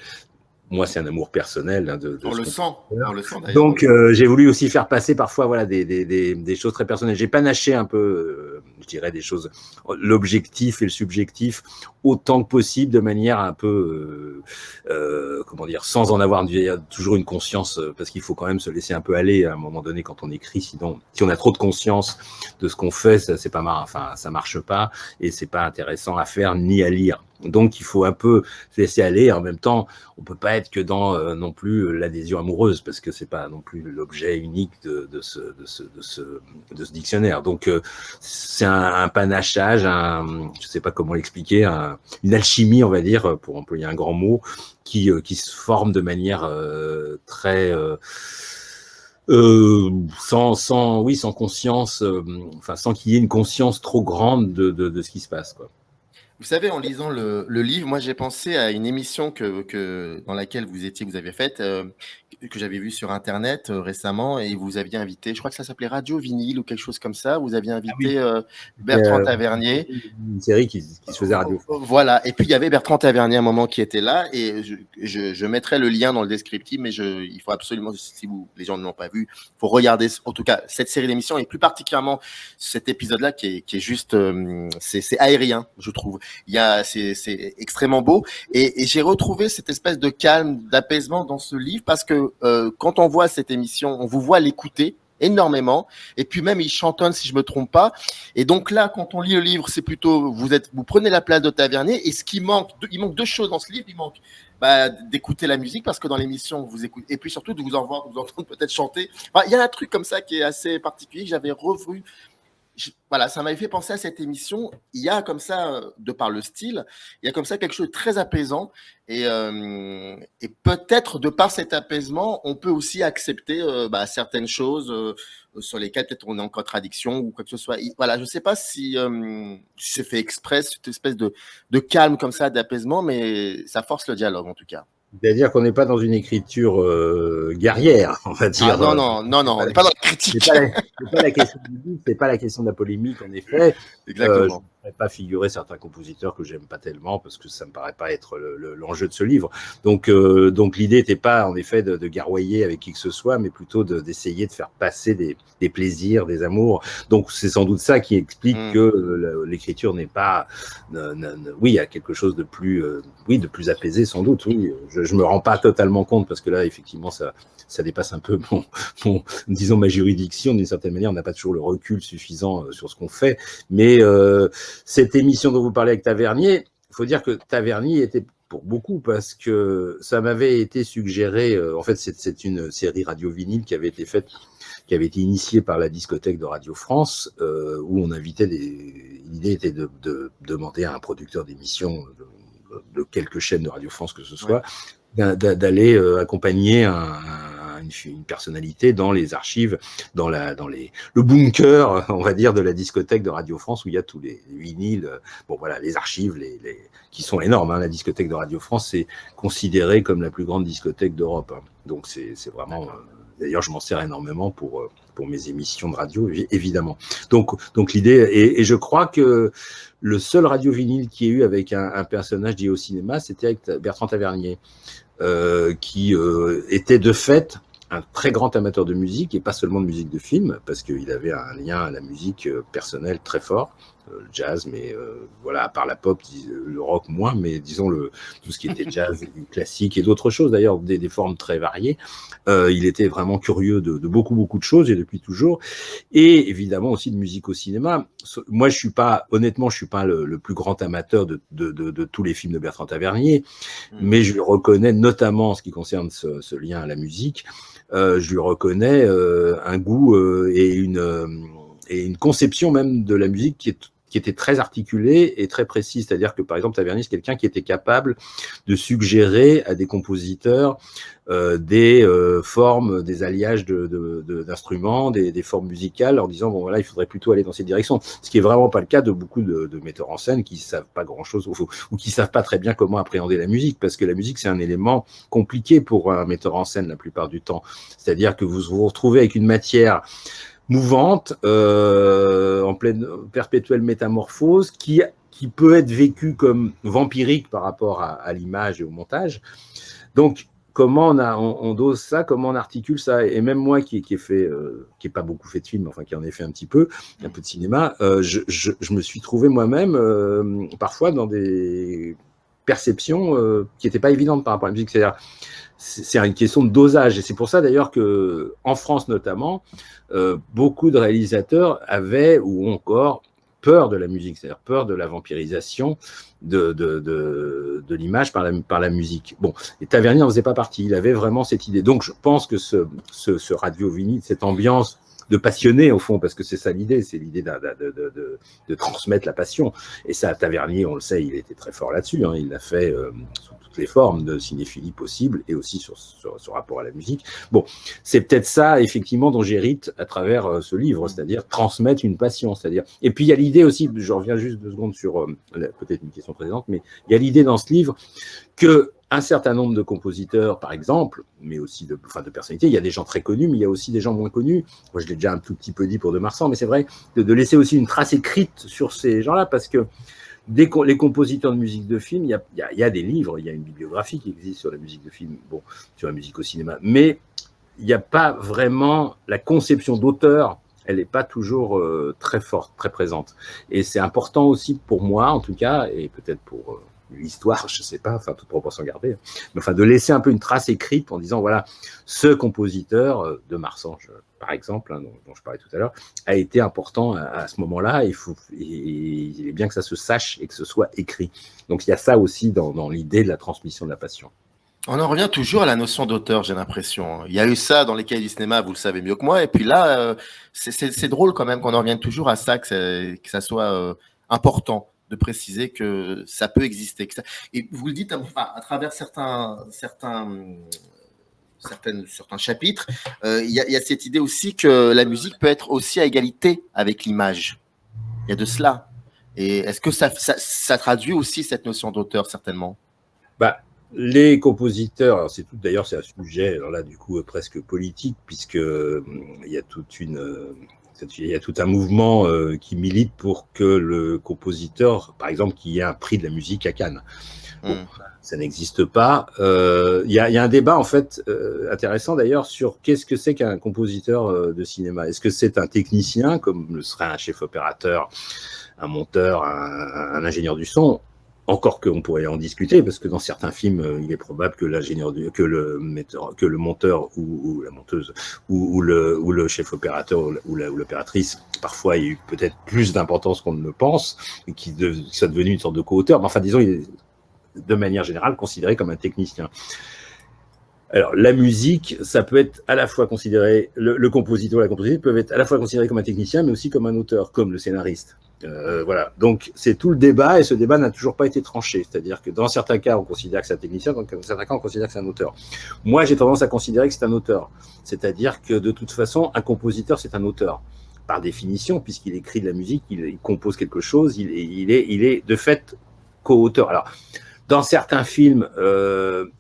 moi, c'est un amour personnel. On le sent d'ailleurs. Donc, j'ai voulu aussi faire passer parfois voilà, des choses très personnelles. J'ai panaché un peu, je dirais, des choses, l'objectif et le subjectif, autant que possible, de manière un peu, comment dire, sans en avoir toujours une conscience, parce qu'il faut quand même se laisser un peu aller à un moment donné quand on écrit. Sinon, si on a trop de conscience de ce qu'on fait, c'est pas marrant, ça marche pas et c'est pas intéressant à faire ni à lire. Donc, il faut un peu se laisser aller. En même temps, on peut pas être que dans non plus l'adhésion amoureuse, parce que c'est pas non plus l'objet unique de ce dictionnaire. Donc, c'est un panachage, je sais pas comment l'expliquer, une alchimie, on va dire, pour employer un grand mot, qui se forme de manière très sans conscience, sans qu'il y ait une conscience trop grande de ce qui se passe, quoi. Vous savez, en lisant le livre, moi j'ai pensé à une émission dans laquelle vous avez faite, que j'avais vue sur Internet récemment, et vous aviez invité, je crois que ça s'appelait Radio Vinyle ou quelque chose comme ça, vous aviez invité Bertrand Tavernier. Une série qui se faisait radio. Voilà, et puis il y avait Bertrand Tavernier à un moment qui était là, et je mettrai le lien dans le descriptif, mais il faut absolument, si les gens ne l'ont pas vu, il faut regarder, en tout cas, cette série d'émissions, et plus particulièrement cet épisode-là qui est juste, c'est aérien, je trouve. C'est extrêmement beau, et j'ai retrouvé cette espèce de calme, d'apaisement dans ce livre, parce que quand on voit cette émission, on vous voit l'écouter énormément, et puis même il chantonne, si je me trompe pas, et donc là quand on lit le livre, c'est plutôt vous prenez la place de Tavernier, et ce qui manque, il manque deux choses dans ce livre. Il manque d'écouter la musique, parce que dans l'émission vous écoutez, et puis surtout de vous entendre peut-être chanter. Il y a un truc comme ça qui est assez particulier, que j'avais revu. Voilà, ça m'avait fait penser à cette émission. Il y a comme ça, de par le style, il y a comme ça quelque chose de très apaisant, et peut-être de par cet apaisement, on peut aussi accepter certaines choses sur lesquelles peut-être on est en contradiction ou quoi que ce soit. Voilà, je ne sais pas si c'est fait exprès, cette espèce de calme comme ça, d'apaisement, mais ça force le dialogue en tout cas. C'est-à-dire qu'on n'est pas dans une écriture guerrière, on va dire. Ah non, on n'est pas dans la critique. C'est pas la question de la polémique, en effet. Exactement. Je ne pourrais pas figurer certains compositeurs que j'aime pas tellement, parce que ça me paraît pas être l'enjeu de ce livre. Donc l'idée n'était pas, en effet, de garroyer avec qui que ce soit, mais plutôt d'essayer de faire passer des plaisirs, des amours. Donc c'est sans doute ça qui explique que l'écriture n'est pas... oui, il y a quelque chose de plus apaisé, sans doute, oui. Je me rends pas totalement compte, parce que là, effectivement, ça dépasse un peu disons, ma juridiction. D'une certaine manière, on n'a pas toujours le recul suffisant sur ce qu'on fait. Mais cette émission dont vous parlez avec Tavernier, il faut dire que Tavernier était pour beaucoup, parce que ça m'avait été suggéré. En fait, c'est une série radio vinyle qui avait été faite, qui avait été initiée par la discothèque de Radio France, où on invitait l'idée était de demander à un producteur d'émission de quelques chaînes de Radio France que ce soit, d'aller accompagner une personnalité dans les archives, dans le bunker, on va dire, de la discothèque de Radio France, où il y a tous les vinyles, les archives, qui sont énormes. La discothèque de Radio France, c'est considéré comme la plus grande discothèque d'Europe. Donc c'est vraiment D'ailleurs, je m'en sers énormément pour mes émissions de radio, évidemment. Donc l'idée, et je crois que le seul radio vinyle qu'il y ait eu avec un personnage lié au cinéma, c'était avec Bertrand Tavernier, qui était de fait un très grand amateur de musique, et pas seulement de musique de film, parce qu'il avait un lien à la musique personnelle très fort, le jazz, mais voilà, à part la pop, le rock moins, mais disons tout ce qui était jazz, classique et d'autres choses, d'ailleurs, des formes très variées. Il était vraiment curieux de beaucoup de choses, et depuis toujours, et évidemment aussi de musique au cinéma. Moi, honnêtement, je suis pas le plus grand amateur de tous les films de Bertrand Tavernier, mais je lui reconnais, notamment en ce qui concerne ce lien à la musique, je lui reconnais un goût et une conception même de la musique qui était très articulée et très précise. C'est-à-dire que, par exemple, Tavernier, c'est quelqu'un qui était capable de suggérer à des compositeurs des formes, des alliages d'instruments, des formes musicales, en disant, bon, voilà, il faudrait plutôt aller dans cette direction. Ce qui est vraiment pas le cas de beaucoup de metteurs en scène qui savent pas grand-chose ou qui savent pas très bien comment appréhender la musique, parce que la musique, c'est un élément compliqué pour un metteur en scène la plupart du temps. C'est-à-dire que vous vous retrouvez avec une matière mouvante, en pleine perpétuelle métamorphose, qui peut être vécue comme vampirique par rapport à l'image et au montage. Donc, comment on dose ça, comment on articule ça, et même moi qui ai pas beaucoup fait de films, enfin qui en ai fait un peu de cinéma, je me suis trouvé moi-même parfois dans des perceptions qui n'étaient pas évidentes par rapport à la musique. C'est-à-dire, c'est une question de dosage, et c'est pour ça d'ailleurs que en France notamment, beaucoup de réalisateurs avaient ou ont encore peur de la musique, c'est-à-dire peur de la vampirisation de l'image par la musique. Bon, et Tavernier n'en faisait pas partie, il avait vraiment cette idée. Donc je pense que ce radio vinyle, cette ambiance de passionné au fond, parce que c'est ça l'idée, c'est l'idée de transmettre la passion. Et ça, Tavernier, on le sait, il était très fort là-dessus, hein, il l'a fait sous toutes les formes de cinéphilie possibles, et aussi sur ce rapport à la musique. Bon, c'est peut-être ça, effectivement, dont j'hérite à travers ce livre, c'est-à-dire transmettre une passion, c'est-à-dire. Et puis il y a l'idée aussi, je reviens juste 2 secondes sur peut-être une question précédente, mais il y a l'idée dans ce livre que un certain nombre de compositeurs, par exemple, mais aussi de personnalités, il y a des gens très connus, mais il y a aussi des gens moins connus. Moi, je l'ai déjà un tout petit peu dit pour De Marsan, mais c'est vrai de laisser aussi une trace écrite sur ces gens-là, parce que les compositeurs de musique de film, il y a des livres, il y a une bibliographie qui existe sur la musique de film, bon, sur la musique au cinéma, mais il n'y a pas vraiment la conception d'auteur, elle n'est pas toujours très forte, très présente. Et c'est important aussi pour moi, en tout cas, et peut-être pour l'histoire, je ne sais pas, enfin, toute proportion gardée, mais enfin, de laisser un peu une trace écrite en disant, voilà, ce compositeur de Marsan, par exemple, hein, dont je parlais tout à l'heure, a été important à ce moment-là, et il est bien que ça se sache et que ce soit écrit. Donc il y a ça aussi dans l'idée de la transmission de la passion. On en revient toujours à la notion d'auteur, j'ai l'impression. Il y a eu ça dans les cahiers du cinéma, vous le savez mieux que moi, et puis là, c'est drôle quand même qu'on en revienne toujours à ça, que ça soit important de préciser que ça peut exister. Et vous le dites à travers certains chapitres, il y a cette idée aussi que la musique peut être aussi à égalité avec l'image. Il y a de cela. Et est-ce que ça traduit aussi cette notion d'auteur, certainement? Les compositeurs, d'ailleurs c'est un sujet alors là du coup presque politique, puisque il y a tout un mouvement qui milite pour que le compositeur, par exemple, qu'il y ait un prix de la musique à Cannes. Bon, ça n'existe pas. Il y a un débat en fait intéressant d'ailleurs sur qu'est-ce que c'est qu'un compositeur de cinéma. Est-ce que c'est un technicien, comme le serait un chef opérateur, un monteur, un ingénieur du son? Encore qu'on pourrait en discuter, parce que dans certains films, il est probable que le monteur ou la monteuse ou le chef opérateur ou l'opératrice, parfois, il y a eu peut-être plus d'importance qu'on ne le pense, et qui soit devenu une sorte de co-auteur. Mais enfin, disons, il est de manière générale considéré comme un technicien. Alors, la musique, ça peut être à la fois considéré, le compositeur ou la compositrice peuvent être à la fois considérés comme un technicien, mais aussi comme un auteur, comme le scénariste. Voilà. Donc, c'est tout le débat, et ce débat n'a toujours pas été tranché. C'est-à-dire que dans certains cas, on considère que c'est un technicien, dans certains cas, on considère que c'est un auteur. Moi, j'ai tendance à considérer que c'est un auteur. C'est-à-dire que, de toute façon, un compositeur, c'est un auteur. Par définition, puisqu'il écrit de la musique, il compose quelque chose, il est de fait co-auteur. Alors, Dans certains films,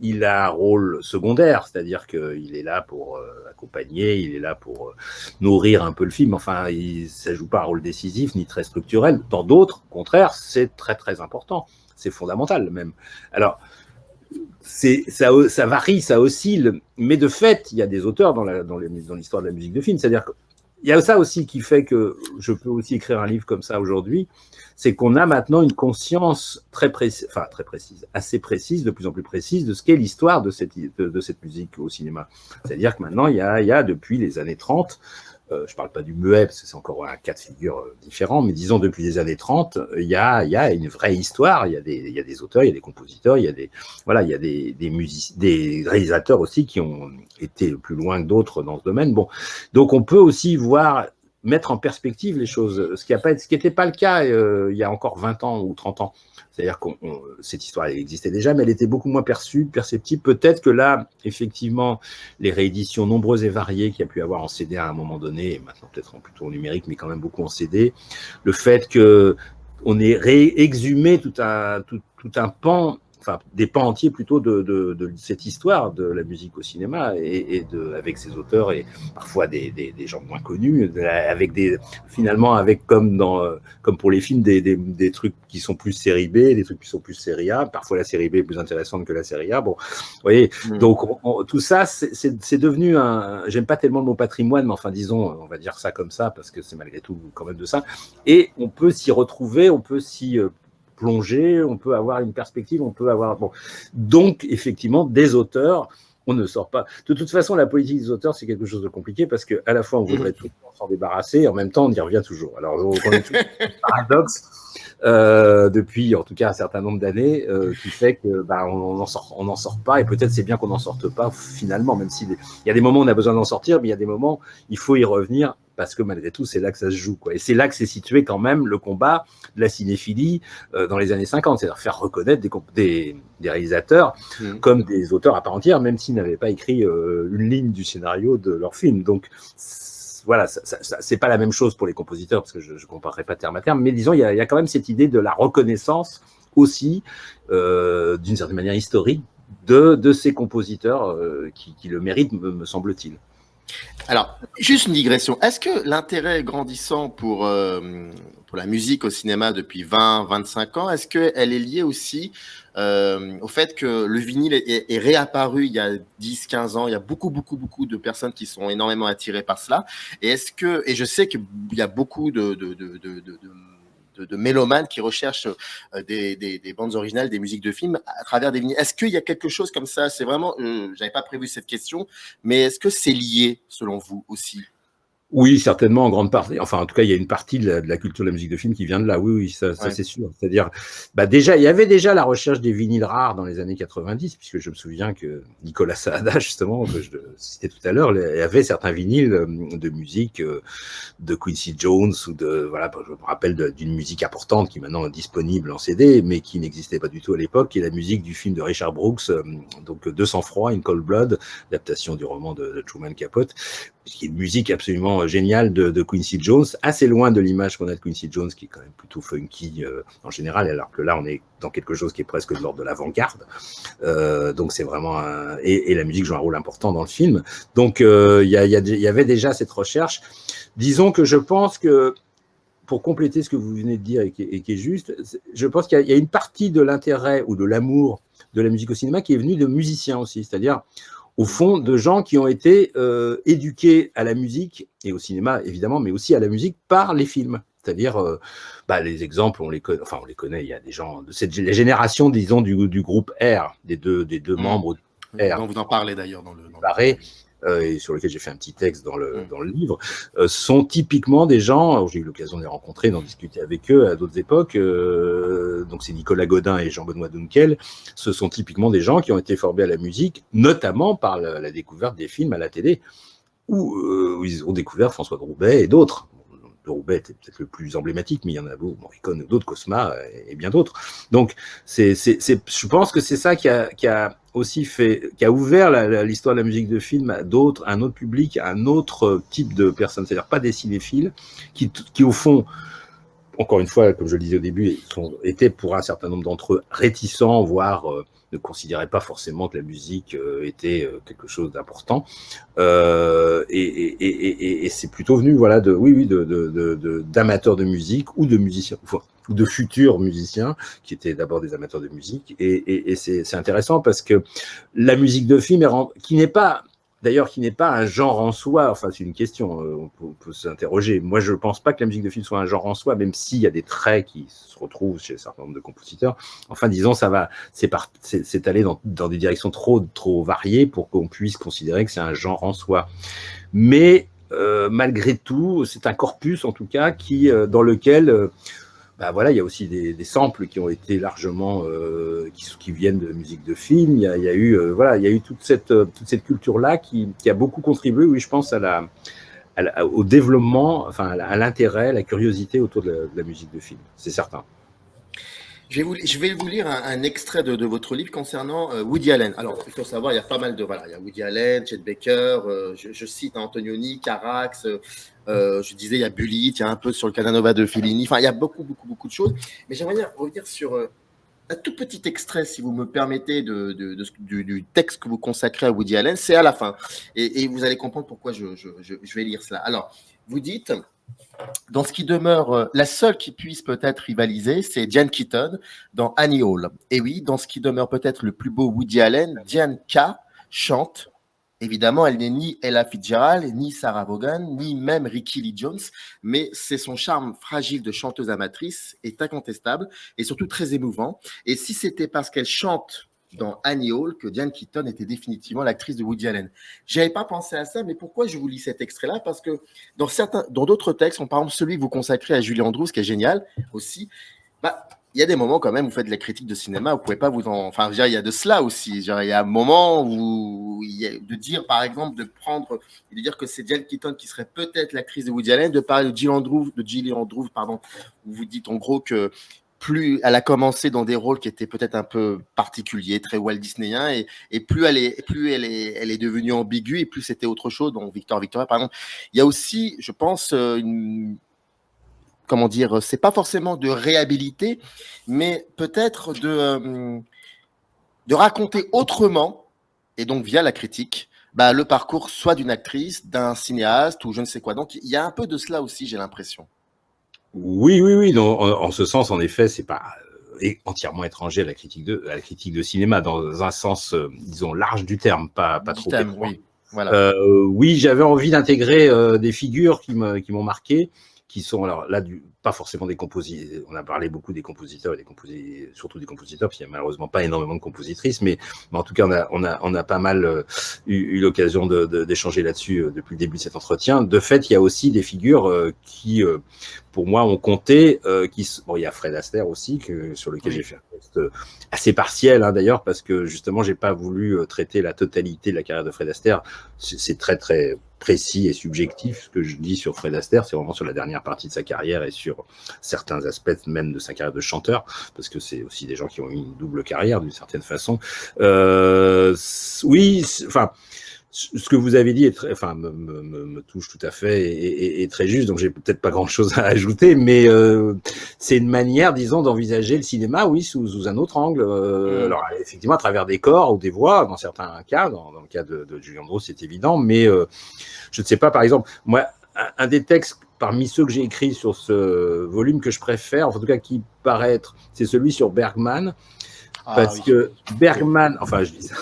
il a un rôle secondaire, c'est-à-dire qu'il est là pour accompagner, il est là pour nourrir un peu le film. Enfin, ça joue pas un rôle décisif ni très structurel. Dans d'autres, au contraire, c'est très très important, c'est fondamental même. Alors, ça varie, ça oscille, mais de fait, il y a des auteurs dans l'histoire de la musique de film. C'est-à-dire qu'il y a ça aussi qui fait que je peux aussi écrire un livre comme ça aujourd'hui, c'est qu'on a maintenant une conscience très précise, assez précise, de plus en plus précise de ce qu'est l'histoire de cette musique au cinéma. C'est-à-dire que maintenant, il y a depuis les années 30, je ne parle pas du muet, parce que c'est encore un cas de figure différent, mais disons depuis les années 30, il y a une vraie histoire, il y a des auteurs, il y a des compositeurs, il y a des réalisateurs aussi qui ont été plus loin que d'autres dans ce domaine. Bon, donc on peut aussi mettre en perspective les choses, ce qui n'était pas le cas il y a encore 20 ans ou 30 ans. C'est-à-dire que cette histoire elle existait déjà, mais elle était beaucoup moins perceptible. Peut-être que là, effectivement, les rééditions nombreuses et variées qu'il y a pu avoir en CD à un moment donné, et maintenant peut-être plutôt en numérique, mais quand même beaucoup en CD, le fait qu'on ait réexhumé tout un pan, enfin des pans entiers plutôt de cette histoire de la musique au cinéma avec ses auteurs et parfois des gens moins connus, comme pour les films des trucs qui sont plus série B, des trucs qui sont plus série A. Parfois la série B est plus intéressante que la série A. Bon, vous voyez, donc tout ça c'est devenu j'aime pas tellement le mot patrimoine, mais enfin disons, on va dire ça comme ça parce que c'est malgré tout quand même de ça. Et on peut s'y retrouver, on peut s'y plonger, on peut avoir une perspective, donc effectivement des auteurs, on ne sort pas. De toute façon, la politique des auteurs c'est quelque chose de compliqué parce que à la fois on voudrait tout s'en débarrasser, et en même temps on y revient toujours. Alors on est tout un paradoxe depuis en tout cas un certain nombre d'années qui fait que on n'en sort pas, et peut-être c'est bien qu'on n'en sorte pas finalement, même s'il y a des moments où on a besoin d'en sortir, mais il y a des moments il faut y revenir. Parce que malgré tout, c'est là que ça se joue, quoi. Et c'est là que s'est situé quand même le combat de la cinéphilie dans les années 50, c'est-à-dire faire reconnaître des réalisateurs comme des auteurs à part entière, même s'ils n'avaient pas écrit une ligne du scénario de leur film. Donc voilà, c'est pas la même chose pour les compositeurs, parce que je ne comparerai pas terme à terme, mais disons, il y a quand même cette idée de la reconnaissance aussi, d'une certaine manière historique, de ces compositeurs qui le méritent, me semble-t-il. Alors, juste une digression. Est-ce que l'intérêt grandissant pour la musique au cinéma depuis 20-25 ans, est-ce qu'elle est liée aussi au fait que le vinyle est réapparu il y a 10-15 ans? Il y a beaucoup de personnes qui sont énormément attirées par cela. Et je sais qu'il y a beaucoup de mélomanes qui recherchent des bandes originales, des musiques de films à travers des vinyles. Est-ce qu'il y a quelque chose comme ça? C'est vraiment, j'avais pas prévu cette question, mais est-ce que c'est lié selon vous aussi? Oui, certainement, en grande partie. Enfin, en tout cas, il y a une partie de la culture de la musique de film qui vient de là. Oui, ça c'est sûr. C'est-à-dire, déjà, il y avait déjà la recherche des vinyles rares dans les années 90, puisque je me souviens que Nicolas Saada, justement, que je citais tout à l'heure, il y avait certains vinyles de musique de Quincy Jones ou je me rappelle d'une musique importante qui est maintenant disponible en CD, mais qui n'existait pas du tout à l'époque, qui est la musique du film de Richard Brooks, donc De sang-froid, In Cold Blood, adaptation du roman de Truman Capote, qui est une musique absolument géniale de Quincy Jones, assez loin de l'image qu'on a de Quincy Jones, qui est quand même plutôt funky en général, alors que là, on est dans quelque chose qui est presque de l'ordre de l'avant-garde. Donc, c'est vraiment et la musique joue un rôle important dans le film. Donc, il y avait déjà cette recherche. Disons que je pense que, pour compléter ce que vous venez de dire et qui est juste, je pense qu'il y a une partie de l'intérêt ou de l'amour de la musique au cinéma qui est venue de musiciens aussi, c'est-à-dire au fond, de gens qui ont été éduqués à la musique, et au cinéma évidemment, mais aussi à la musique par les films. C'est-à-dire, les exemples, on les connaît, il y a des gens de la génération, disons, du groupe R, des deux membres du R. Vous en parlez d'ailleurs dans le et sur lequel j'ai fait un petit texte dans le livre, sont typiquement des gens, j'ai eu l'occasion de les rencontrer, d'en discuter avec eux à d'autres époques, donc c'est Nicolas Godin et Jean-Benoît Dunkel, ce sont typiquement des gens qui ont été formés à la musique, notamment par la découverte des films à la télé, où ils ont découvert François de Roubaix et d'autres. De Roubaix était peut-être le plus emblématique, mais il y en a beaucoup, Morricone, d'autres, Cosma et bien d'autres. Donc, je pense que c'est ça qui a aussi qui a ouvert l'histoire de la musique de film à un autre public, à un autre type de personnes, c'est-à-dire pas des cinéphiles, qui au fond encore une fois, comme je le disais au début, étaient pour un certain nombre d'entre eux réticents, voire ne considéraient pas forcément que la musique était quelque chose d'important. Et c'est plutôt venu, voilà, d'amateurs de musique ou de musiciens, ou de futurs musiciens qui étaient d'abord des amateurs de musique. Et c'est intéressant parce que la musique de film, qui n'est pas un genre en soi, enfin c'est une question, on peut s'interroger. Moi je ne pense pas que la musique de film soit un genre en soi, même s'il y a des traits qui se retrouvent chez un certain nombre de compositeurs. Enfin disons, c'est allé dans des directions trop variées pour qu'on puisse considérer que c'est un genre en soi. Mais malgré tout, c'est un corpus en tout cas dans lequel... voilà, il y a aussi des samples qui ont été largement qui viennent de musique de film. Il y a eu toute cette culture-là qui a beaucoup contribué, oui, je pense, au développement, enfin à l'intérêt, à la curiosité autour de la musique de film. C'est certain. Je vais vous lire un extrait de votre livre concernant Woody Allen. Alors, il faut savoir, il y a pas mal de... Voilà, il y a Woody Allen, Chet Baker, je cite Antonioni, Carax, je disais, il y a Bullitt, il y a un peu sur le Casanova de Fellini. Enfin, il y a beaucoup de choses. Mais j'aimerais bien revenir sur un tout petit extrait, si vous me permettez, du texte que vous consacrez à Woody Allen. C'est à la fin. Et vous allez comprendre pourquoi je vais lire cela. Alors, vous dites... Dans ce qui demeure, la seule qui puisse peut-être rivaliser, c'est Diane Keaton dans Annie Hall. Et oui, dans ce qui demeure peut-être le plus beau Woody Allen, Diane K. chante. Évidemment, elle n'est ni Ella Fitzgerald, ni Sarah Vaughan, ni même Rickie Lee Jones, mais c'est son charme fragile de chanteuse amatrice est incontestable et surtout très émouvant. Et si c'était parce qu'elle chante dans Annie Hall que Diane Keaton était définitivement l'actrice de Woody Allen. Je n'avais pas pensé à ça, mais pourquoi je vous lis cet extrait-là? Parce que dans d'autres textes, par exemple celui que vous consacrez à Julie Andrews, qui est génial aussi, il y a des moments quand même, vous faites de la critique de cinéma, vous ne pouvez pas vous en... Enfin, il y a de cela aussi. Il y a un moment où de dire, par exemple, de dire que c'est Diane Keaton qui serait peut-être l'actrice de Woody Allen, de parler de Julie Andrews, où vous dites en gros que plus elle a commencé dans des rôles qui étaient peut-être un peu particuliers, très Walt Disneyens, et plus elle est devenue ambiguë, et plus c'était autre chose. Donc Victoria, par exemple. Il y a aussi, je pense, c'est pas forcément de réhabiliter, mais peut-être de raconter autrement, et donc via la critique, le parcours soit d'une actrice, d'un cinéaste, ou je ne sais quoi. Donc il y a un peu de cela aussi, j'ai l'impression. Oui. En ce sens, en effet, c'est pas entièrement étranger à la critique de cinéma, dans un sens, disons, large du terme, pas trop étroit. Oui, voilà. Oui, j'avais envie d'intégrer des figures qui m'ont marqué, qui sont alors là pas forcément des compositeurs. On a parlé beaucoup des compositeurs et surtout des compositeurs, parce qu'il n'y a malheureusement pas énormément de compositrices, mais en tout cas on a pas mal eu l'occasion d'échanger là-dessus depuis le début de cet entretien. De fait, il y a aussi des figures qui pour moi ont compté. Il y a Fred Astaire aussi, sur lequel j'ai fait un texte assez partiel, d'ailleurs, parce que justement j'ai pas voulu traiter la totalité de la carrière de Fred Astaire. C'est très très précis et subjectif. Ce que je dis sur Fred Astaire, c'est vraiment sur la dernière partie de sa carrière et sur certains aspects même de sa carrière de chanteur, parce que c'est aussi des gens qui ont eu une double carrière d'une certaine façon. Ce que vous avez dit me touche tout à fait et très juste, donc j'ai peut-être pas grand-chose à ajouter, mais c'est une manière, disons, d'envisager le cinéma, oui, sous un autre angle. Alors effectivement, à travers des corps ou des voix, dans certains cas, dans le cas de Julie Andrews, c'est évident, mais je ne sais pas, par exemple, moi, un des textes parmi ceux que j'ai écrits sur ce volume que je préfère, en tout cas qui paraît être, c'est celui sur Bergman. Parce que Bergman, enfin je dis ça,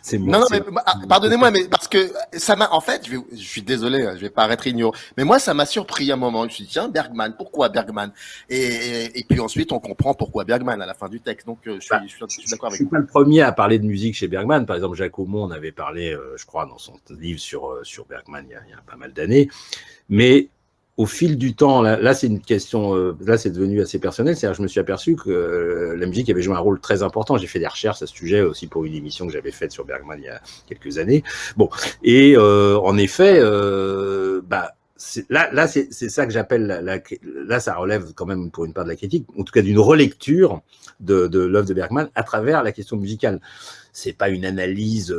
c'est moi. Non, mais pardonnez-moi, mais parce que ça m'a, en fait, je suis désolé, je vais paraître ignorant, mais moi ça m'a surpris à un moment. Je me suis dit, tiens, Bergman, pourquoi Bergman? Et puis ensuite on comprend pourquoi Bergman à la fin du texte. Donc je suis d'accord avec vous. Je suis pas le premier à parler de musique chez Bergman. Par exemple, Jacques Aumont en avait parlé, je crois, dans son livre sur Bergman il y a pas mal d'années. Mais au fil du temps, là c'est une question, là c'est devenu assez personnel, c'est-à-dire que je me suis aperçu que la musique avait joué un rôle très important. J'ai fait des recherches à ce sujet aussi pour une émission que j'avais faite sur Bergman il y a quelques années. Bon, et en effet, là, c'est ça que j'appelle là, ça relève quand même pour une part de la critique, en tout cas d'une relecture de l'œuvre de Bergman à travers la question musicale. C'est pas une analyse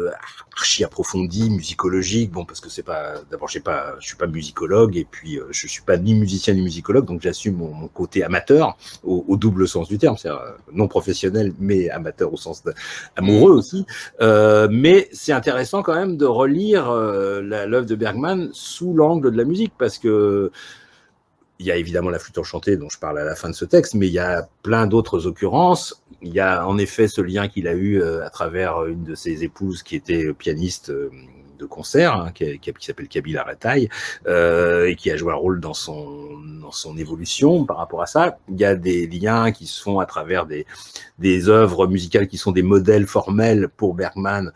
archi approfondie, musicologique, bon, parce que c'est pas, d'abord, je suis pas musicologue, et puis je suis pas ni musicien ni musicologue, donc j'assume mon côté amateur au double sens du terme, c'est-à-dire non professionnel, mais amateur au sens amoureux aussi. Mais c'est intéressant quand même de relire l'œuvre de Bergman sous l'angle de la musique, parce que il y a évidemment la flûte enchantée dont je parle à la fin de ce texte, mais il y a plein d'autres occurrences. Il y a en effet ce lien qu'il a eu à travers une de ses épouses qui était pianiste de concert, hein, qui s'appelle Kabyle Arataï, et qui a joué un rôle dans son évolution par rapport à ça. Il y a des liens qui se font à travers des œuvres musicales qui sont des modèles formels pour Bergman,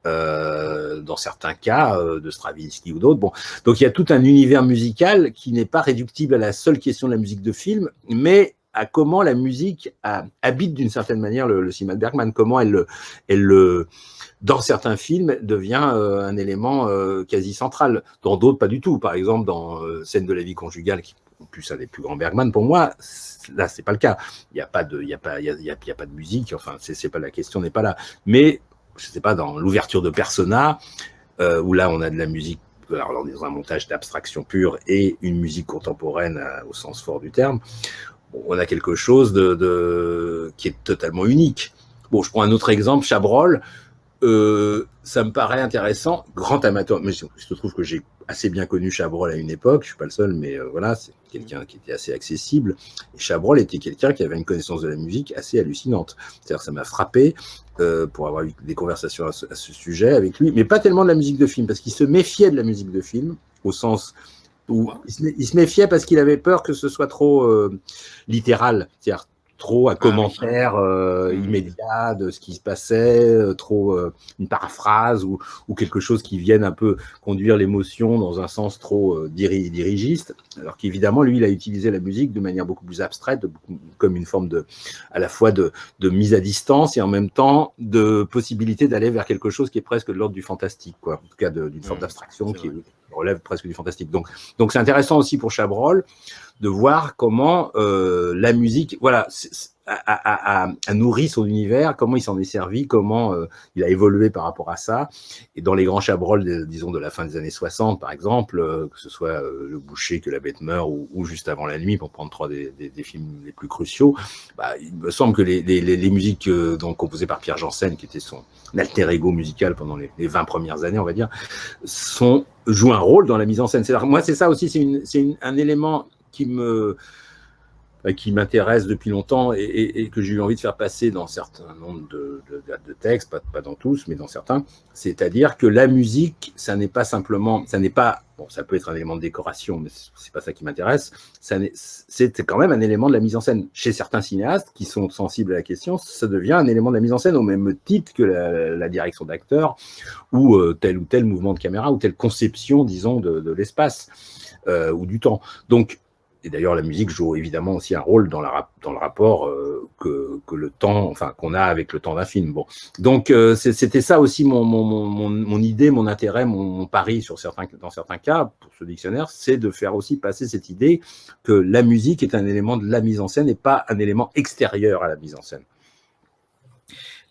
dans certains cas, de Stravinsky ou d'autres. Bon, donc il y a tout un univers musical qui n'est pas réductible à la seule question de la musique de film, mais à comment la musique habite d'une certaine manière le cinéma de Bergman, comment elle dans certains films, devient un élément quasi central. Dans d'autres, pas du tout. Par exemple, dans Scène de la vie conjugale, qui est en plus un des plus grands Bergman, pour moi, là, c'est pas le cas. Il y a pas de musique. Enfin, c'est pas la question, n'est pas là. Mais je sais pas, dans l'ouverture de Persona, où là, on a de la musique. Alors, on est dans un montage d'abstraction pure et une musique contemporaine au sens fort du terme. Bon, on a quelque chose qui est totalement unique. Bon, je prends un autre exemple, Chabrol. Ça me paraît intéressant, grand amateur, mais il se trouve que j'ai assez bien connu Chabrol à une époque, je suis pas le seul, mais voilà, c'est quelqu'un qui était assez accessible, et Chabrol était quelqu'un qui avait une connaissance de la musique assez hallucinante, c'est-à-dire ça m'a frappé pour avoir eu des conversations à ce sujet avec lui, mais pas tellement de la musique de film, parce qu'il se méfiait de la musique de film, au sens où il se méfiait parce qu'il avait peur que ce soit trop littéral, c'est-à-dire trop un commentaire immédiat de ce qui se passait, trop une paraphrase ou quelque chose qui vienne un peu conduire l'émotion dans un sens trop dirigiste, alors qu'évidemment, lui, il a utilisé la musique de manière beaucoup plus abstraite, comme une forme à la fois de mise à distance et en même temps de possibilité d'aller vers quelque chose qui est presque de l'ordre du fantastique, quoi. En tout cas d'une forme d'abstraction qui relève presque du fantastique. Donc c'est intéressant aussi pour Chabrol de voir comment la musique, voilà, a nourri son univers, comment il s'en est servi, comment il a évolué par rapport à ça. Et dans les grands Chabrol, disons de la fin des années 60, par exemple, que ce soit Le Boucher, Que la bête meurt ou Juste avant la nuit, pour prendre trois des films les plus cruciaux, bah, il me semble que les musiques donc composées par Pierre Janssen, qui était son alter ego musical pendant les 20 premières années, on va dire, jouent un rôle dans la mise en scène. Moi, c'est ça aussi, c'est un élément qui m'intéresse depuis longtemps et que j'ai eu envie de faire passer dans certains nombres de textes, pas dans tous, mais dans certains. C'est-à-dire que la musique, ça n'est pas simplement, bon, ça peut être un élément de décoration, mais c'est pas ça qui m'intéresse. C'est quand même un élément de la mise en scène. Chez certains cinéastes qui sont sensibles à la question, ça devient un élément de la mise en scène au même titre que la direction d'acteur ou tel mouvement de caméra ou telle conception, disons, de l'espace ou du temps. Donc, et d'ailleurs, la musique joue évidemment aussi un rôle dans le rapport que le temps, enfin, qu'on a avec le temps d'un film. Bon, donc c'était ça aussi mon idée, mon intérêt, mon pari dans certains cas pour ce dictionnaire, c'est de faire aussi passer cette idée que la musique est un élément de la mise en scène et pas un élément extérieur à la mise en scène.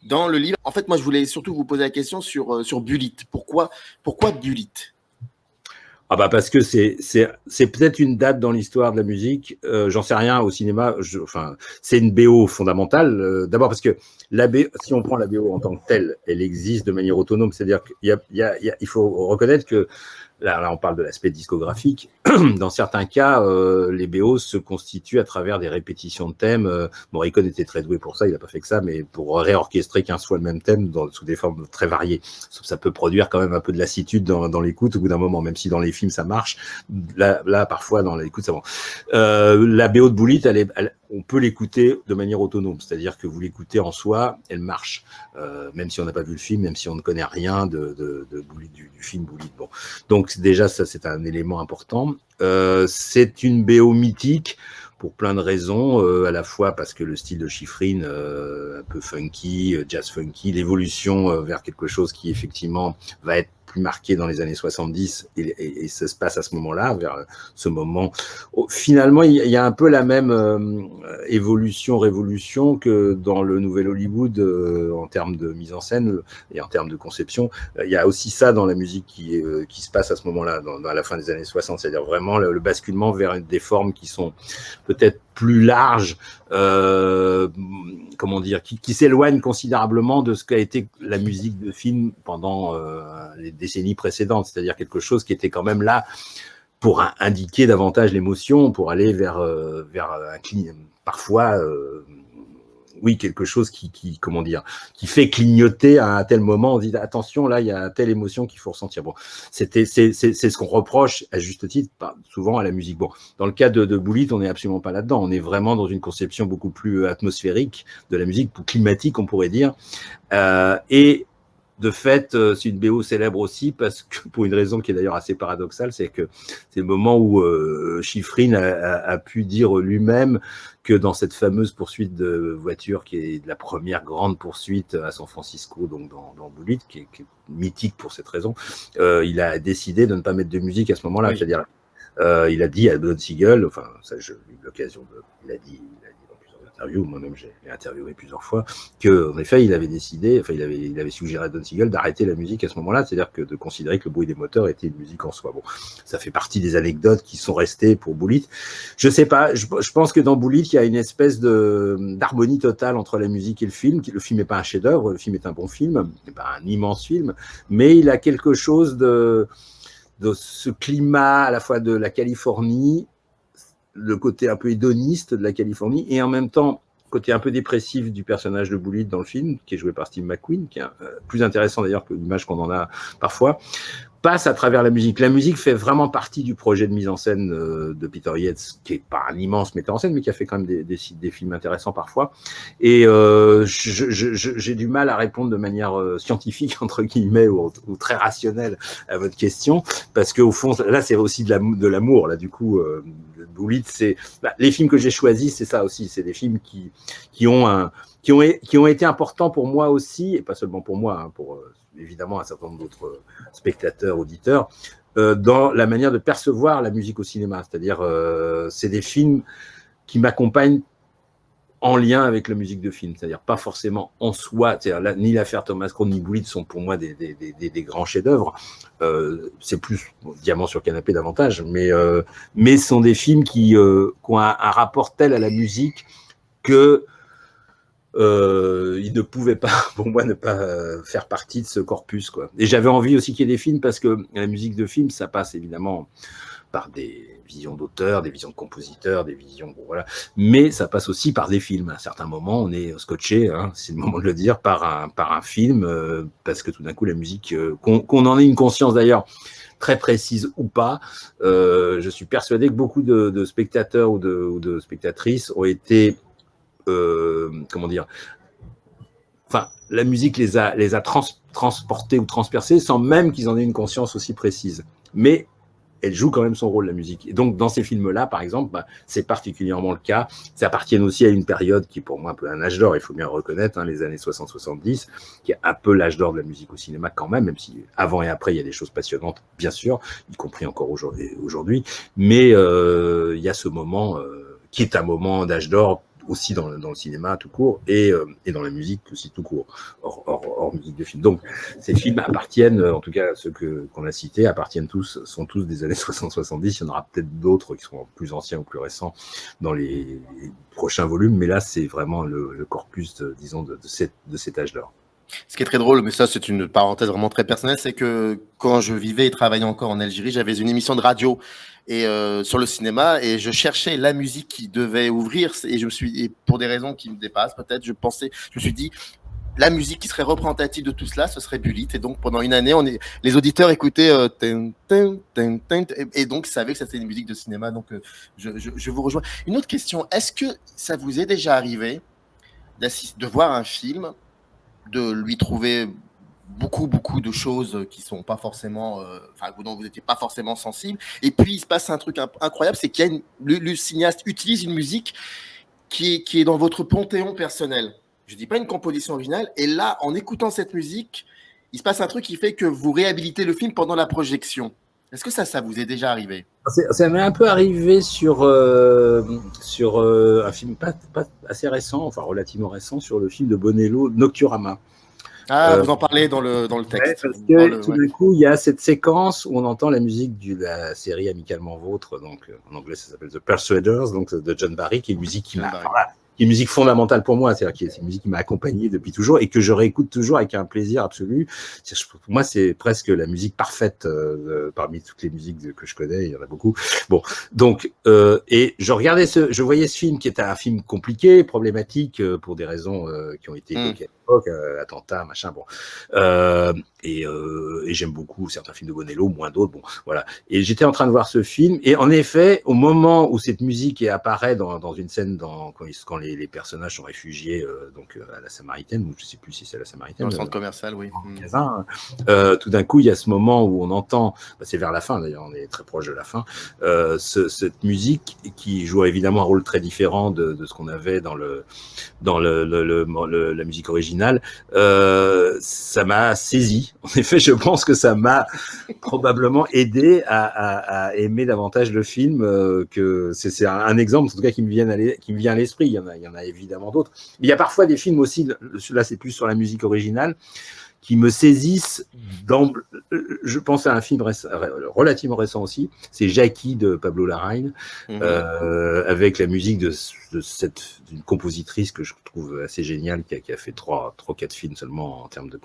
Dans le livre, en fait, moi, je voulais surtout vous poser la question sur Bullitt. Pourquoi Bullitt ? Ah bah parce que c'est peut-être une date dans l'histoire de la musique, j'en sais rien au cinéma, c'est une BO fondamentale, d'abord parce que si on prend la BO en tant que telle, elle existe de manière autonome, c'est-à-dire qu'il faut reconnaître que là on parle de l'aspect discographique, dans certains cas, les BO se constituent à travers des répétitions de thèmes. Morricone était très doué pour ça, il n'a pas fait que ça, mais pour réorchestrer 15 fois le même thème sous des formes très variées. Ça peut produire quand même un peu de lassitude dans l'écoute au bout d'un moment, même si dans les films ça marche. Là parfois dans l'écoute ça va. La BO de Bullitt, on peut l'écouter de manière autonome, c'est-à-dire que vous l'écoutez en soi, elle marche, même si on n'a pas vu le film, même si on ne connaît rien de Bullitt, du film Bullitt. Bon, donc déjà ça c'est un élément important. C'est une BO mythique pour plein de raisons, à la fois parce que le style de Schifrin, un peu funky, jazz funky, l'évolution vers quelque chose qui effectivement va être plus marqué dans les années 70 et ça se passe à ce moment-là, vers ce moment. Finalement, il y a un peu la même révolution que dans le nouvel Hollywood en termes de mise en scène et en termes de conception. Il y a aussi ça dans la musique qui se passe à ce moment-là, à la fin des années 60, c'est-à-dire vraiment le basculement vers des formes qui sont peut-être plus larges, comment dire, qui s'éloignent considérablement de ce qu'a été la musique de film pendant les décennies précédentes, c'est-à-dire quelque chose qui était quand même là pour indiquer davantage l'émotion, pour aller vers parfois oui, quelque chose comment dire, qui fait clignoter à un tel moment. On dit attention, là, il y a telle émotion qu'il faut ressentir. Bon, c'est ce qu'on reproche à juste titre, souvent à la musique. Bon, dans le cas de Bullitt, on n'est absolument pas là-dedans. On est vraiment dans une conception beaucoup plus atmosphérique de la musique, plus climatique, on pourrait dire. Et de fait, c'est une BO célèbre aussi parce que, pour une raison qui est d'ailleurs assez paradoxale, c'est que c'est le moment où Schifrin a pu dire lui-même que dans cette fameuse poursuite de voiture, qui est la première grande poursuite à San Francisco, donc dans Bullitt, qui est mythique pour cette raison, il a décidé de ne pas mettre de musique à ce moment-là. Oui. C'est-à-dire, il a dit à Don Siegel, enfin, ça, j'ai eu l'occasion il a dit dans plusieurs interviews, moi-même j'ai interviewé plusieurs fois, qu'en effet, il avait décidé, enfin, il avait suggéré à Don Siegel d'arrêter la musique à ce moment-là, c'est-à-dire que de considérer que le bruit des moteurs était une musique en soi. Bon, ça fait partie des anecdotes qui sont restées pour Bullitt. Je sais pas, je pense que dans Bullitt, il y a une espèce d'harmonie totale entre la musique et le film. Le film n'est pas un chef-d'œuvre, le film est un bon film, c'est pas un immense film, mais il a quelque chose de ce climat à la fois de la Californie, le côté un peu hédoniste de la Californie, et en même temps, côté un peu dépressif du personnage de Bullitt dans le film, qui est joué par Steve McQueen, qui est plus intéressant d'ailleurs que l'image qu'on en a parfois, passe à travers la musique. La musique fait vraiment partie du projet de mise en scène de Peter Yates, qui est pas un immense metteur en scène, mais qui a fait quand même des films intéressants parfois. Et j'ai du mal à répondre de manière scientifique, entre guillemets, ou très rationnelle à votre question, parce qu'au fond, là, c'est aussi de l'amour. Là, du coup, Bullitt, c'est les films que j'ai choisis, c'est ça aussi. C'est des films qui ont été importants pour moi aussi, et pas seulement pour moi, hein, pour évidemment un certain nombre d'autres spectateurs, auditeurs, dans la manière de percevoir la musique au cinéma. C'est-à-dire, c'est des films qui m'accompagnent en lien avec la musique de film, c'est-à-dire pas forcément en soi, c'est-à-dire ni l'affaire Thomas Crown ni Bullitt sont pour moi des grands chefs-d'œuvre. C'est plus Diamant sur canapé davantage, mais ce sont des films qui ont un rapport tel à la musique que il ne pouvait pas, pour moi, ne pas faire partie de ce corpus, quoi. Et j'avais envie aussi qu'il y ait des films, parce que la musique de film, ça passe évidemment par des visions d'auteurs, des visions de compositeurs, des visions, bon, voilà. Mais ça passe aussi par des films. À un certain moment, on est scotché, hein, c'est le moment de le dire, par un film, parce que tout d'un coup, la musique, qu'on en ait une conscience d'ailleurs très précise ou pas, je suis persuadé que beaucoup de spectateurs ou de spectatrices ont été comment dire, enfin, la musique les a transportés ou transpercés sans même qu'ils en aient une conscience aussi précise. Mais elle joue quand même son rôle, la musique. Et donc, dans ces films-là, par exemple, c'est particulièrement le cas. Ça appartient aussi à une période qui est pour moi un peu un âge d'or, il faut bien le reconnaître, hein, les années 60-70, qui est un peu l'âge d'or de la musique au cinéma quand même si avant et après, il y a des choses passionnantes, bien sûr, y compris encore aujourd'hui. Mais il y a ce moment qui est un moment d'âge d'or aussi dans le cinéma tout court et dans la musique aussi tout court, hors musique de film. Donc, ces films appartiennent, en tout cas ceux qu'on a cités, sont tous des années 60-70. Il y en aura peut-être d'autres qui seront plus anciens ou plus récents dans les prochains volumes, mais là, c'est vraiment le corpus, disons, de cet âge d'or. Ce qui est très drôle, mais ça c'est une parenthèse vraiment très personnelle, c'est que quand je vivais et travaillais encore en Algérie, j'avais une émission de radio et sur le cinéma et je cherchais la musique qui devait ouvrir et pour des raisons qui me dépassent peut-être, je me suis dit la musique qui serait représentative de tout cela, ce serait Bullitt. Et donc pendant une année, les auditeurs écoutaient et donc savaient que c'était une musique de cinéma. Donc je vous rejoins. Une autre question, est-ce que ça vous est déjà arrivé de voir un film, de lui trouver beaucoup de choses qui sont pas forcément, dont vous n'étiez pas forcément sensible, et puis il se passe un truc incroyable, c'est qu'il y a le cinéaste utilise une musique qui est dans votre panthéon personnel. Je dis pas une composition originale, et là, en écoutant cette musique, il se passe un truc qui fait que vous réhabilitez le film pendant la projection. Est-ce que ça vous est déjà arrivé? Ça m'est un peu arrivé sur un film pas assez récent, enfin relativement récent, sur le film de Bonello, Nocturama. Vous en parlez dans le texte. Parce que tout d'un coup, il y a cette séquence où on entend la musique de la série Amicalement Vôtre, donc en anglais ça s'appelle The Persuaders, donc de John Barry, qui est une musique qui est une musique fondamentale pour moi, c'est-à-dire que c'est une musique qui m'a accompagné depuis toujours et que je réécoute toujours avec un plaisir absolu. Pour moi, c'est presque la musique parfaite parmi toutes les musiques que je connais, il y en a beaucoup. Bon, donc, et je voyais ce film qui était un film compliqué, problématique pour des raisons qui ont été évoquées à l'époque, attentats, machin, bon. Et j'aime beaucoup certains films de Bonello, moins d'autres, bon, voilà. Et j'étais en train de voir ce film, et en effet, au moment où cette musique apparaît dans une scène quand les personnages sont réfugiés à la Samaritaine, ou je ne sais plus si c'est la Samaritaine. Dans le centre commercial, oui. Magasin, tout d'un coup, il y a ce moment où on entend, c'est vers la fin d'ailleurs, on est très proche de la fin, cette musique qui joue évidemment un rôle très différent de ce qu'on avait dans la musique originale. Ça m'a saisi. En effet, je pense que ça m'a probablement aidé à aimer davantage le film. Que c'est un exemple, en tout cas, qui me vient à l'esprit. Il y en a évidemment d'autres. Mais il y a parfois des films aussi, là c'est plus sur la musique originale, qui me saisissent. Je pense à un film relativement récent aussi, c'est Jackie de Pablo Larraín, avec la musique d'une compositrice que je trouve assez géniale, qui a fait 3-4 films seulement en termes de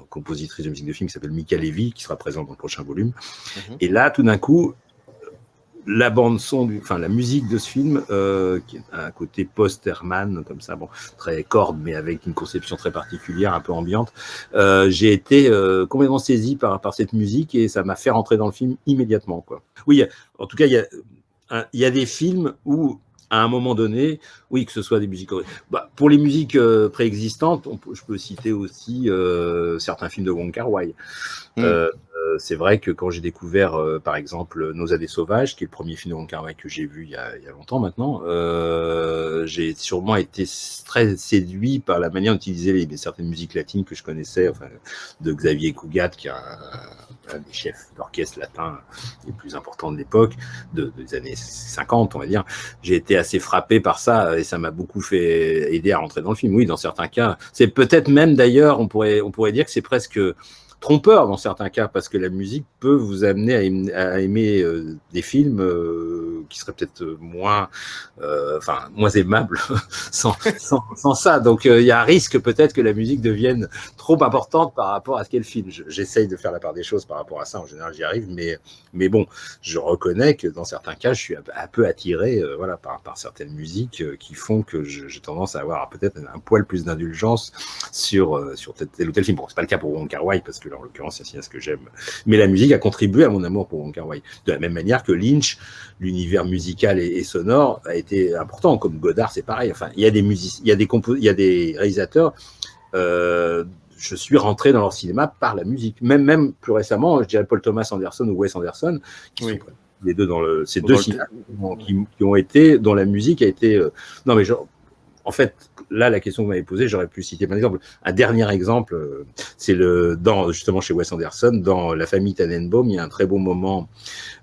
compositrice de musique de film, qui s'appelle Mika Levy, qui sera présente dans le prochain volume. Et là, tout d'un coup, la bande son, la musique de ce film, qui a un côté post-Herman, comme ça, bon, très corde, mais avec une conception très particulière, un peu ambiante. J'ai été complètement saisi par cette musique et ça m'a fait rentrer dans le film immédiatement, quoi. Oui, en tout cas, il y a des films où, à un moment donné, oui, que ce soit des musiques. Pour les musiques préexistantes, je peux citer aussi certains films de Wong Kar-wai. C'est vrai que quand j'ai découvert, par exemple, Nosade Sauvages, qui est le premier film de Wong Kar-wai que j'ai vu il y a longtemps maintenant, j'ai sûrement été très séduit par la manière d'utiliser certaines musiques latines que je connaissais, de Xavier Cugat, qui est un des chefs d'orchestre latins les plus importants de l'époque, des années 50, on va dire. J'ai été assez frappé par ça et ça m'a beaucoup fait aider à rentrer dans le film. Oui, dans certains cas, c'est peut-être même d'ailleurs, on pourrait dire que c'est presque trompeur dans certains cas, parce que la musique peut vous amener à aimer des films qui seraient peut-être moins aimables sans ça. Donc il y a un risque peut-être que la musique devienne trop importante par rapport à ce qu'est le film. J'essaye de faire la part des choses par rapport à ça, en général j'y arrive, mais bon, je reconnais que dans certains cas je suis un peu attiré par certaines musiques qui font que j'ai tendance à avoir peut-être un poil plus d'indulgence sur tel ou tel film. Bon, c'est pas le cas pour Wong Kar-wai, parce que là, en l'occurrence, c'est un cinéaste que j'aime. Mais la musique a contribué à mon amour pour Wong Kar-wai. De la même manière que Lynch, l'univers musical et sonore a été important. Comme Godard, c'est pareil. Enfin, il y a des musiciens, il y a des réalisateurs. Je suis rentré dans leur cinéma par la musique. Même plus récemment, je dirais Paul Thomas Anderson ou Wes Anderson, qui sont les deux ces deux cinéastes qui ont été, dont la musique a été. Non, mais en fait, là, la question que vous m'avez posée, j'aurais pu citer un exemple. Un dernier exemple, c'est justement chez Wes Anderson, dans La famille Tannenbaum, il y a un très beau moment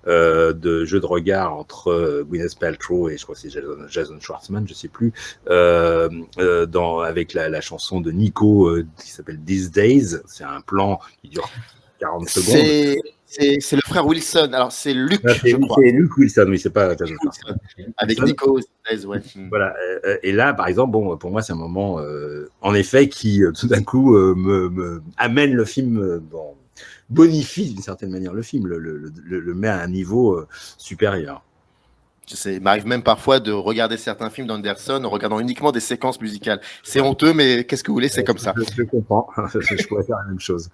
de jeu de regard entre Gwyneth Paltrow et je crois que c'est Jason Schwartzman, je sais plus, avec la chanson de Nico qui s'appelle These Days. C'est un plan qui dure 40 secondes. C'est le frère Wilson. Alors, c'est Luc, je crois. C'est Luke Wilson, oui, c'est pas Jason Schwartzman. Avec Nico, ouais. Voilà. Et là, par exemple, pour moi, c'est un moment, en effet, qui, tout d'un coup, me amène le film, bonifie d'une certaine manière le film, le met à un niveau supérieur. Il m'arrive même parfois de regarder certains films d'Anderson en regardant uniquement des séquences musicales. C'est honteux, mais qu'est-ce que vous voulez, c'est comme ça. Je comprends, je pourrais faire la même chose.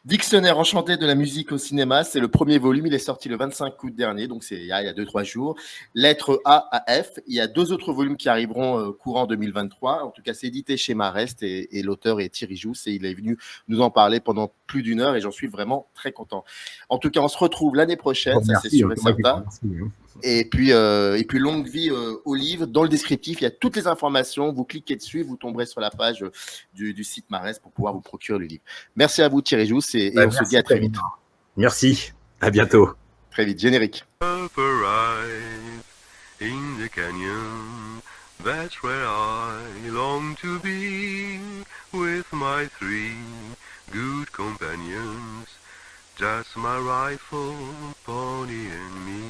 Dictionnaire enchanté de la musique au cinéma, c'est le premier volume, il est sorti le 25 août dernier, donc c'est il y a 2-3 jours. Lettre A à F, il y a 2 autres volumes qui arriveront courant 2023, en tout cas c'est édité chez Marest et l'auteur est Thierry Jousse et il est venu nous en parler pendant plus d'1 heure et j'en suis vraiment très content. En tout cas, on se retrouve l'année prochaine, ça c'est sûr et certain. Et puis longue vie au livre. Dans le descriptif, il y a toutes les informations. Vous cliquez dessus, vous tomberez sur la page du site Marès pour pouvoir vous procurer le livre. Merci à vous, Thierry Jousse, et on se dit à très vite. Merci, à bientôt. Très vite, générique. Up arrive in the canyon, that's where I long to be, with my 3 good companions, just my rifle, pony and me.